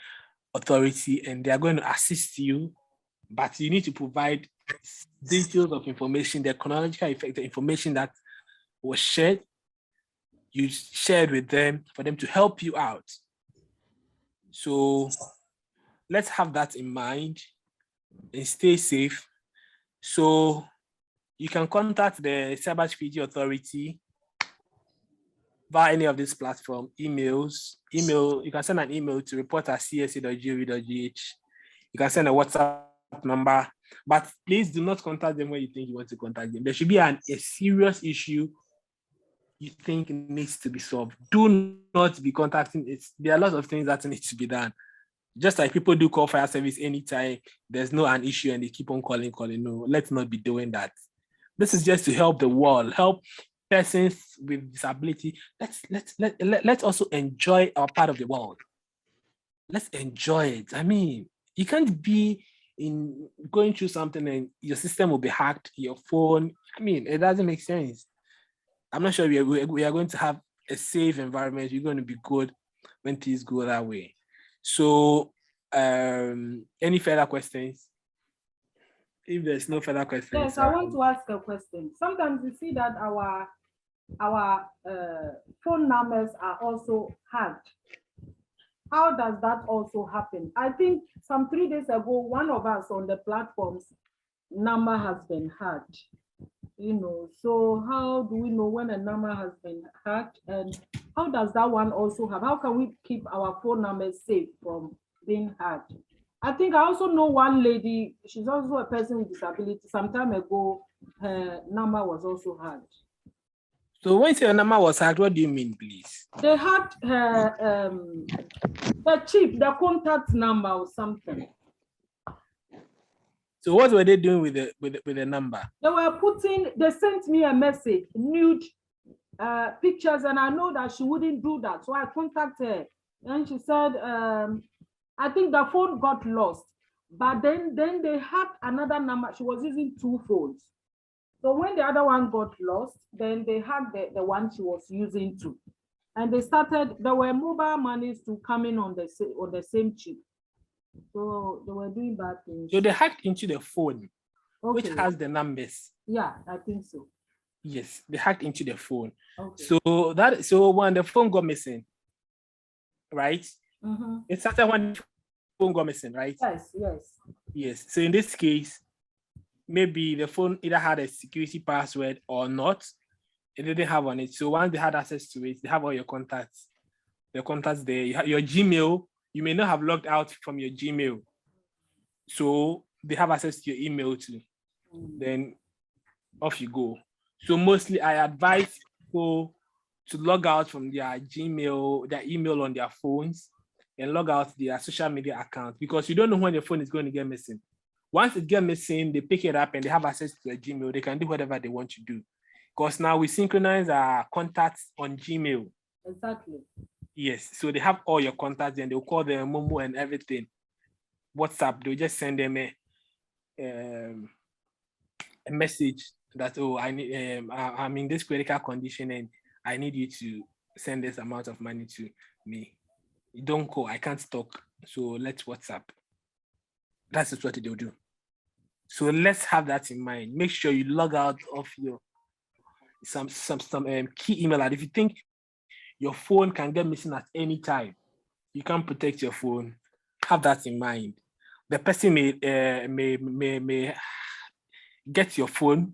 authority, and they are going to assist you, but you need to provide details of information, the chronological effect, the information that was shared, you shared with them for them to help you out. So let's have that in mind and stay safe. So you can contact the cybersecurity authority via any of these platforms, email, you can send an email to report@csa.gov.gh. You can send a WhatsApp number, but please do not contact them when you think you want to contact them. There should be a serious issue you think needs to be solved. Do not be contacting it. There are lots of things that need to be done. Just like people do call fire service anytime there's no an issue and they keep on calling. No, let's not be doing that. This is just to help the world, help persons with disability. Let's also enjoy our part of the world. Let's enjoy it. I mean, you can't be going through something and your system will be hacked, your phone. I mean, it doesn't make sense. I'm not sure we are going to have a safe environment. You're going to be good when things go that way. So, any further questions? If there's no further questions, Yes, I want to ask a question. Sometimes we see that our phone numbers are also hacked. How does that also happen? I think some 3 days ago, one of us on the platform's number has been hacked. So how do we know when a number has been hacked, and how does that one also have? How can we keep our phone numbers safe from being hacked? I think I also know one lady, she's also a person with disability. Some time ago, her number was also hacked. So when you say your number was hacked, what do you mean, please? They hacked her the chip, the contact number or something. So what were they doing with the number? They sent me a message, nude pictures, and I know that she wouldn't do that. So I contacted her and she said, I think the phone got lost. But then they hacked another number. She was using 2 phones. So when the other one got lost, then they hacked the one she was using too. And there were mobile monies to come in on the same chip. So they were doing bad things. So they hacked into the phone, which Okay. has the numbers. Yeah, I think so. Yes, they hacked into the phone. Okay. So when the phone got missing, right? Mm-hmm. It started when the phone got missing, right? Yes. So in this case, maybe the phone either had a security password or not. It didn't have on it. So once they had access to it, they have all your contacts. The contacts there. You have your Gmail. You may not have logged out from your Gmail. So they have access to your email too. Then off you go. So mostly I advise people to log out from their Gmail, their email on their phones, and log out their social media account, because you don't know when your phone is going to get missing. Once it gets missing, they pick it up and they have access to their Gmail. They can do whatever they want to do. Because now we synchronize our contacts on Gmail. Exactly. Yes, so they have all your contacts and they'll call them Momo and everything. WhatsApp, they'll just send them a message that, oh, I need, I'm in this critical condition and I need you to send this amount of money to me. You don't call, I can't talk, so let's WhatsApp. That's just what they'll do. So let's have that in mind. Make sure you log out of your some key email. And if you think your phone can get missing at any time, you can't protect your phone, have that in mind. The person may get your phone,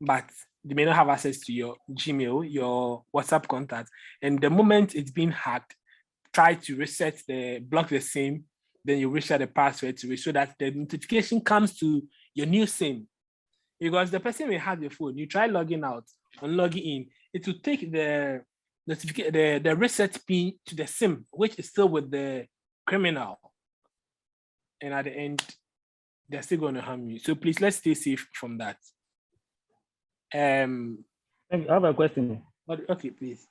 but they may not have access to your Gmail, your WhatsApp contacts. And the moment it's been hacked, try to block the SIM, then you reset the password to it so that the notification comes to your new SIM. Because the person may have your phone, you try logging out and logging in, it will take the notification, the reset pin to the SIM, which is still with the criminal. And at the end, they're still going to harm you. So please, let's stay safe from that. I have a question. Okay, please.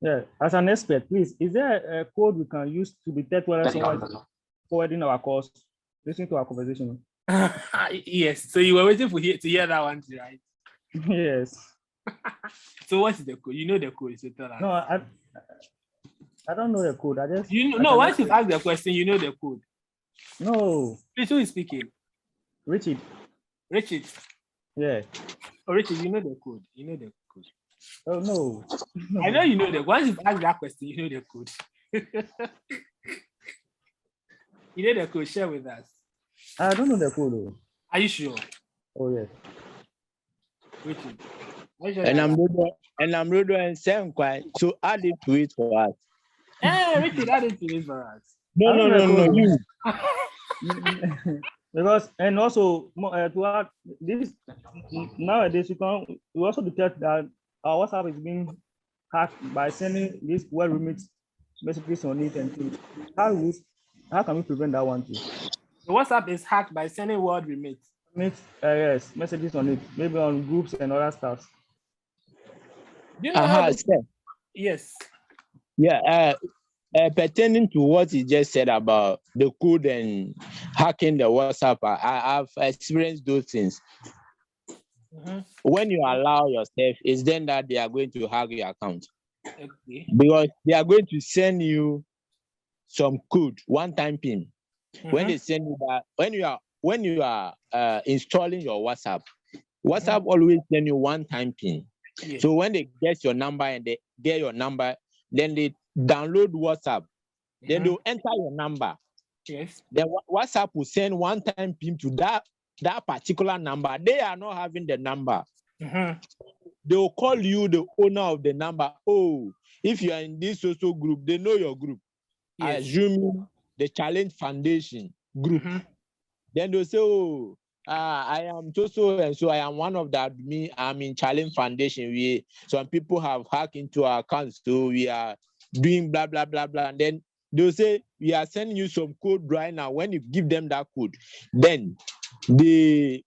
Yeah, as an expert, please, is there a code we can use to detect whether someone is forwarding our calls, listening to our conversation? Yes. So you were waiting to hear that one, right? Yes. So what is the code? You know the code, so tell us. No, I don't know the code. Once you've asked the question, you know the code. No. Please, who is speaking? Richard. Yeah. Oh, Richard, you know the code. Oh no. I know you know the. Once you've asked that question, you know the code. You know the code. Share with us. I don't know the code though. Are you sure? Oh yes. Richard. And I'm Rudo and Senkwai. So add it to it for us. Hey, Richard, add it to it for us. No. You. Because and also to add this nowadays we also detect that our WhatsApp is being hacked by sending these word remit messages on it and things. How can we prevent that one too? The WhatsApp is hacked by sending word remit. Yes, messages on it, maybe on groups and other stuff. You know yes. Yeah. Pertaining to what you just said about the code and hacking the WhatsApp, I've experienced those things. Mm-hmm. When you allow yourself, it's then that they are going to hack your account. Okay. Because they are going to send you some code, one-time PIN. When they send you that, when you are installing your WhatsApp always send you one-time PIN. Yes. So when they get your number and they get your number, then they download WhatsApp. Then they'll enter your number. Yes. Then WhatsApp will send one-time PIN to that particular number. They are not having the number. They will call you the owner of the number. Oh, if you are in this social group, they know your group. Yes. I assume the Challenge Foundation group. Then they'll say, oh, I am so and so I am one of that. I'm in Challenge Foundation. Some people have hacked into our accounts, so we are doing blah blah blah blah. And then they'll say we are sending you some code right now. When you give them that code, then they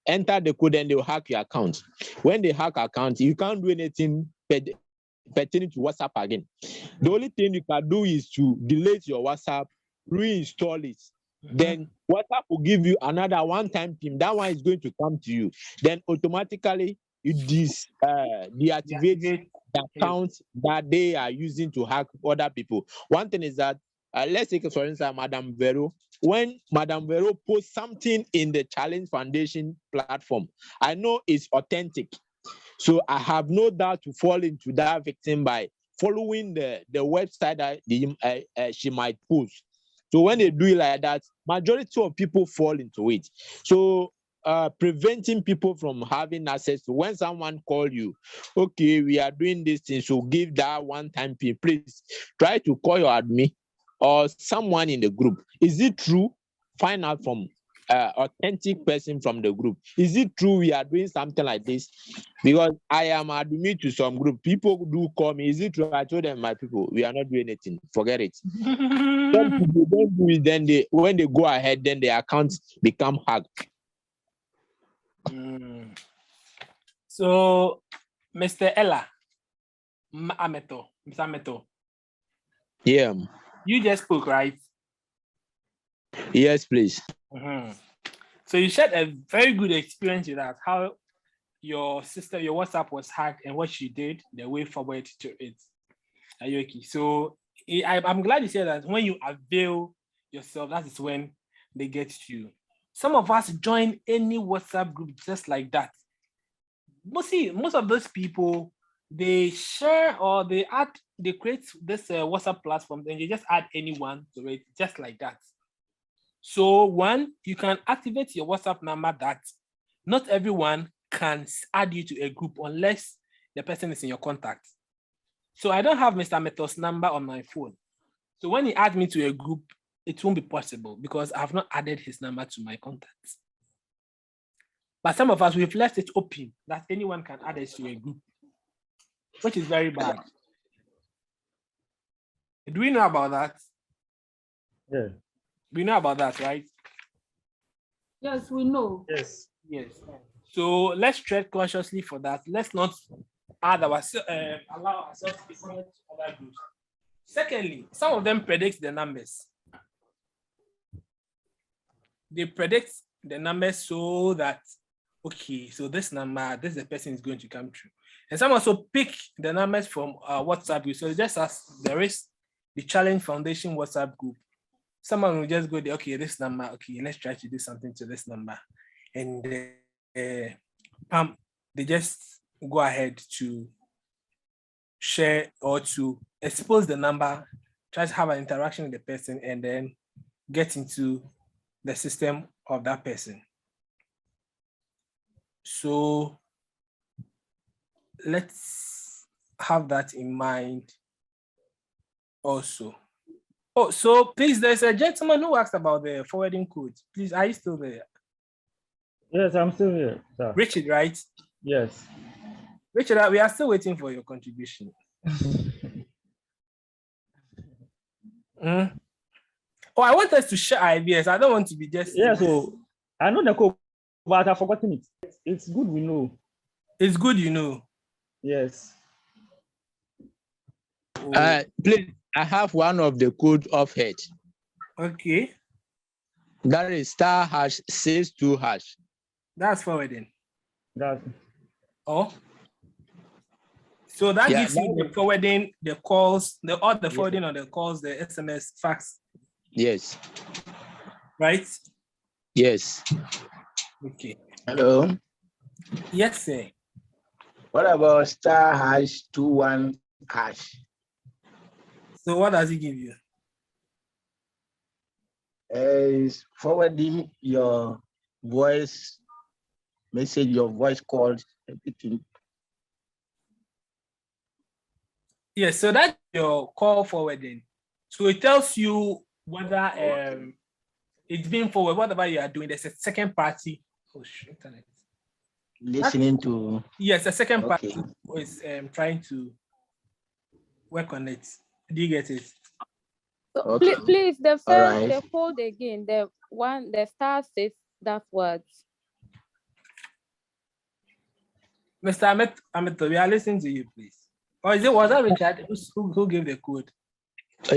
enter the code and they'll hack your account. When they hack account, you can't do anything pertaining to WhatsApp again. The only thing you can do is to delete your WhatsApp, reinstall it. Then WhatsApp will give you another one-time PIN. That one is going to come to you. Then automatically you deactivate the account that they are using to hack other people. One thing is that let's take for instance Madame Vero. When Madame Vero posts something in the Challenge Foundation platform, I know it's authentic. So I have no doubt to fall into that victim by following the website that she might post. So when they do it like that, majority of people fall into it. So preventing people from having access to when someone call you, okay, we are doing this thing, so give that one-time PIN. Please try to call your admin or someone in the group. Is it true? Find out from authentic person from the group. Is it true we are doing something like this? Because I am admin to some group. People do call me. Is it true? I told them, my people, we are not doing anything. Forget it. Some people don't do it. Then when they go ahead, then their accounts become hacked. So, Mr. Ella, Mr. Ameto. Yeah. You just spoke, right? Yes, please. So you shared a very good experience with that, how your WhatsApp was hacked and what you did, the way forward to it. Ayoki. So I'm glad you said that when you avail yourself, that is when they get to you. Some of us join any WhatsApp group just like that. Most of those people, they share or they create this WhatsApp platform and they just add anyone to it just like that. So one, you can activate your WhatsApp number that not everyone can add you to a group unless the person is in your contact. So I don't have Mr. Meto's number on my phone. So when he adds me to a group, it won't be possible because I have not added his number to my contacts. But some of us, we've left it open that anyone can add us to a group, which is very bad. Do we know about that? Yeah. We know about that, right? Yes, we know. Yes. Yes. So let's tread cautiously for that. Let's not allow ourselves to be connected to other groups. Secondly, some of them predict the numbers. They predict the numbers so that, okay, so this number, this is the person is going to come true. And some also pick the numbers from WhatsApp group. So just as there is the Challenge Foundation WhatsApp group, someone will just go there, okay, this number, okay, let's try to do something to this number. And they just go ahead to share or to expose the number, try to have an interaction with the person, and then get into the system of that person. So let's have that in mind also. Oh, so please, there's a gentleman who asked about the forwarding code. Please, are you still there? Yes, I'm still here, sir. Richard, right? Yes. Richard, we are still waiting for your contribution. Oh, I want us to share ideas. I don't want to be just... Yeah, so I know the code, but I've forgotten it. It's good we know. It's good you know. Yes. Please, I have one of the code of head. Okay. That is *62#. That's forwarding. That. Oh. So that Yeah, gives you the forwarding, the calls, the forwarding on the calls, the SMS, fax. Yes. Right? Yes. Okay. Hello. Yes, sir. What about *#21#? So what does it give you? Is forwarding your voice message, your voice calls, everything. Yes, so that's your call forwarding. So it tells you whether it's being forwarded, whatever you are doing. There's a second party. Oh, internet. Listening to. Yes, a second Okay. party is trying to work on it. Do you get it? So Okay. please, the All first, right. the code again, the star says that word. Mr. Amit, we are listening to you, please. Or was that Richard who gave the code?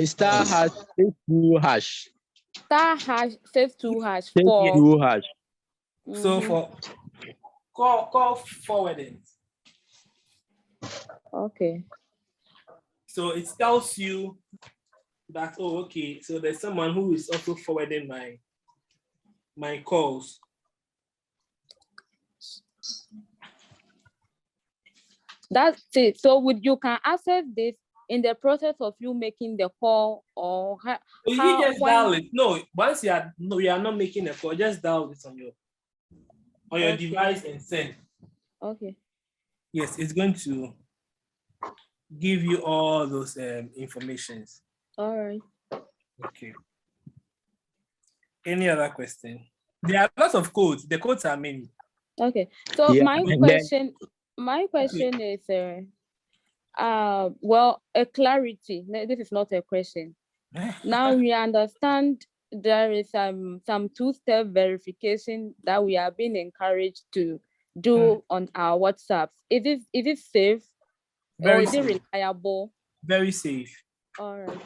Star hash 62 hash. Star hash 62 hash 62 hash. So for call forwarding. Okay. So it tells you that, oh, okay, so there's someone who is also forwarding my calls. That's it. So you can access this in the process of you making the call, or You just dial it. No, once you are not making a call, just dial it on your device and send. Okay. Yes, it's going to give you all those informations. All right. Okay. Any other question? There are lots of codes. The codes are many. Okay. So Yeah, my question is well, a clarity. No, this is not a question. Now we understand there is some two-step verification that we are being encouraged to do on our WhatsApps. Is it safe? Very or is it safe. reliable? Very safe. All right.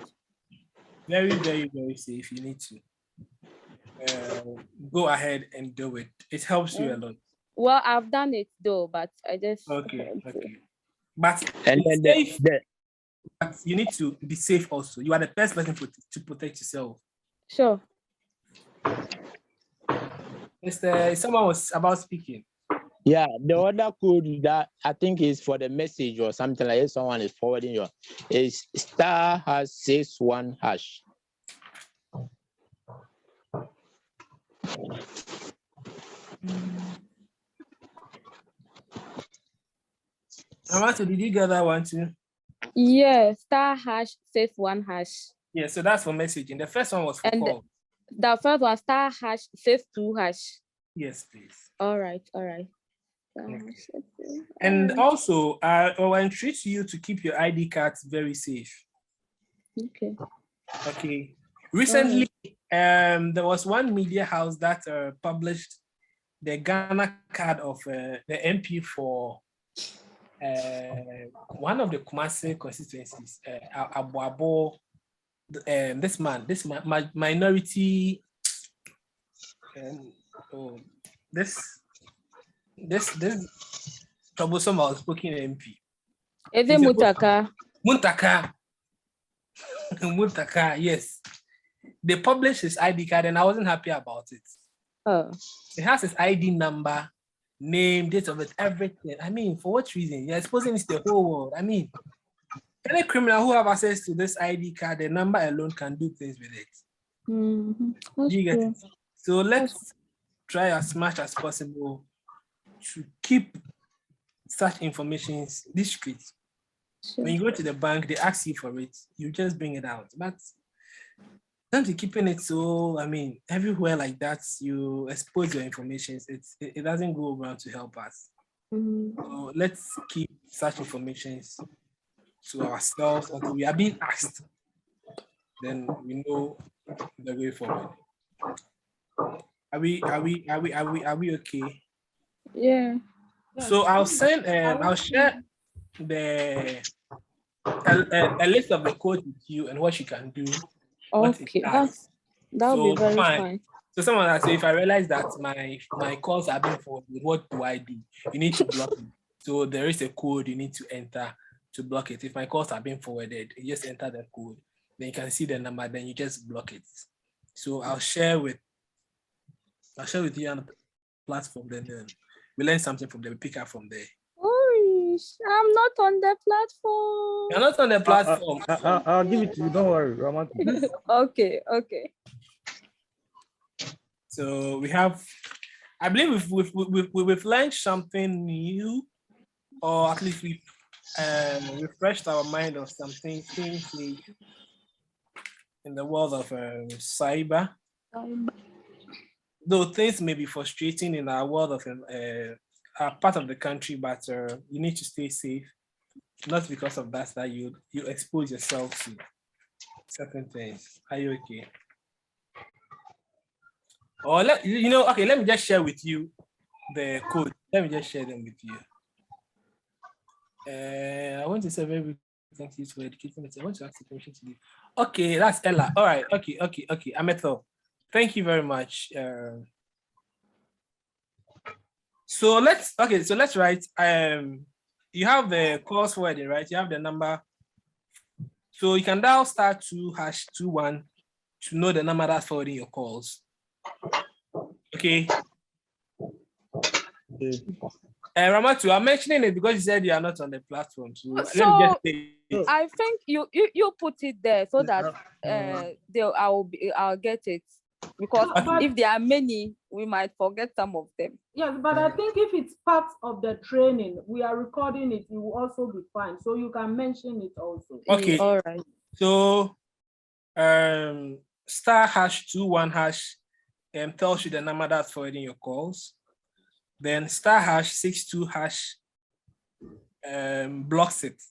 Very, very, very safe. You need to go ahead and do it. It helps you a lot. Well, I've done it though, but I just Okay. But and it's then safe. But you need to be safe also. You are the best person to protect yourself. Sure. Someone was about speaking. Yeah, the other code that I think is for the message or something like that, someone is forwarding you is star hash 61 hash. Amatu, did you get that one too? Yeah, star hash 61 hash. Yeah, so that's for messaging. The first one was for call. The first one, star hash 62 hash. Yes, please. All right. Okay. And also, I will entreat you to keep your ID cards very safe. Okay. Recently, there was one media house that published the Ghana card of the MP for one of the Kumasi constituencies, Abuabo. This minority. This troublesome outspoken MP. Is it Muntaka? Muntaka, yes. They published his ID card and I wasn't happy about it. Oh. It has his ID number, name, date of birth, everything. I mean, for what reason? You're exposing this to the whole world. I mean, any criminal who have access to this ID card, the number alone can do things with it. Mm-hmm. Do you get it? So let's try as much as possible to keep such information discreet. Sure. When you go to the bank, they ask you for it. You just bring it out. But don't be keeping it so, I mean, everywhere like that, you expose your information. It doesn't go around to help us. Mm-hmm. So let's keep such information to ourselves until we are being asked. Then we know the way forward. Are we okay? Yeah. So I'll send I'll share a list of the code with you and what you can do. Okay, that'll be very fine. So someone asked, so if I realize that my calls are being forwarded, what do I do? You need to block them. So there is a code you need to enter to block it. If my calls are being forwarded, you just enter the code. Then you can see the number. Then you just block it. So I'll share with you on the platform. Then we learn something from them. We pick up from there. Oh, I'm not on the platform. You're not on the platform. I'll give it to you. Don't worry, Roman. Okay. So we have, I believe we've learned something new, or at least we've refreshed our mind of something in the world of cyber. Though things may be frustrating in our world of our part of the country, but you need to stay safe. Not because of that you expose yourself to certain things. Are you okay? Or let me just share with you the code. Let me just share them with you. I want to say very big thank you for educating me. I want to ask the permission to leave. Okay, that's Ella. All right. Okay. Ametho, thank you very much. So let's write. You have the course forwarding, right? You have the number. So you can dial *2#21 to know the number that's forwarding your calls. Okay. Ramatu, I'm mentioning it because you said you are not on the platform. So let me just say it. I think you put it there so that I'll get it, because if there are many, we might forget some of them. Yes, but I think if it's part of the training, we are recording it, it will also be fine. So you can mention it also. Okay. All right. So *#21# tells you the number that's forwarding your calls. Then *62# blocks it.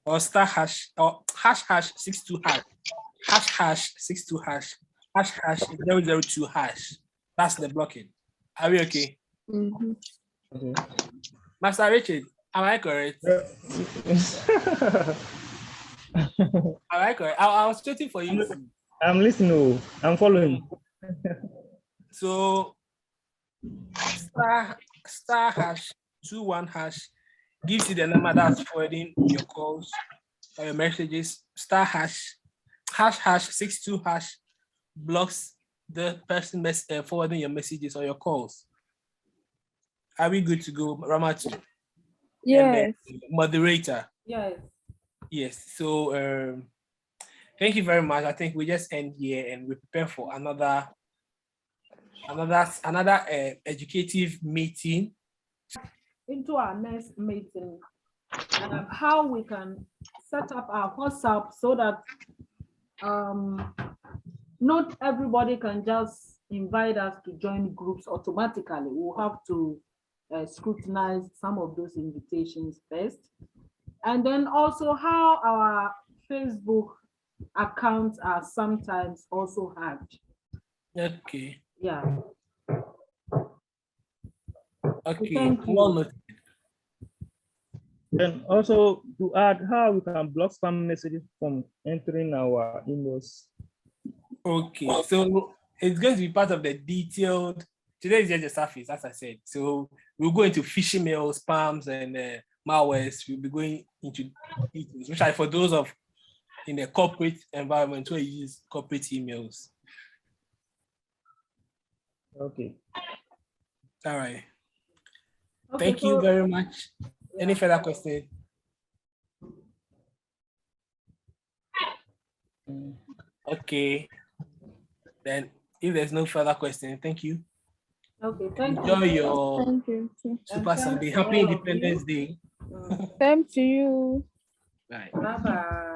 Or *#62# #002#. That's the blocking. Are we okay? Mm-hmm. Okay. Master Richard, am I correct? Am I correct? I was waiting for you. I'm listening. I'm following. So *#21# gives you the number that's forwarding your calls or your messages. *#62# blocks the person forwarding your messages or your calls. Are we good to go, Ramatu? Yes. Moderator. Yes. Yes. So thank you very much. I think we just end here and we prepare for another educative meeting. Into our next meeting, how we can set up our WhatsApp so that not everybody can just invite us to join groups automatically. We'll have to scrutinize some of those invitations first. And then also how our Facebook accounts are sometimes also hacked. Okay. Yeah. Okay. Thank you. Well noted. And also to add how we can block spam messages from entering our emails. Okay, so it's going to be part of the detailed. Today is just the surface, as I said. So we'll go into phishing mails, spams, and malwares. We'll be going into details, which are for those in the corporate environment where you use corporate emails. Okay. All right. Okay, Thank you very much. Any further questions? Okay. Then, if there's no further question, thank you. Okay, thank you. Enjoy your Thank you. Super And Sunday. thanks to Happy all of Independence you. Day. Same to you. Bye. Bye-bye.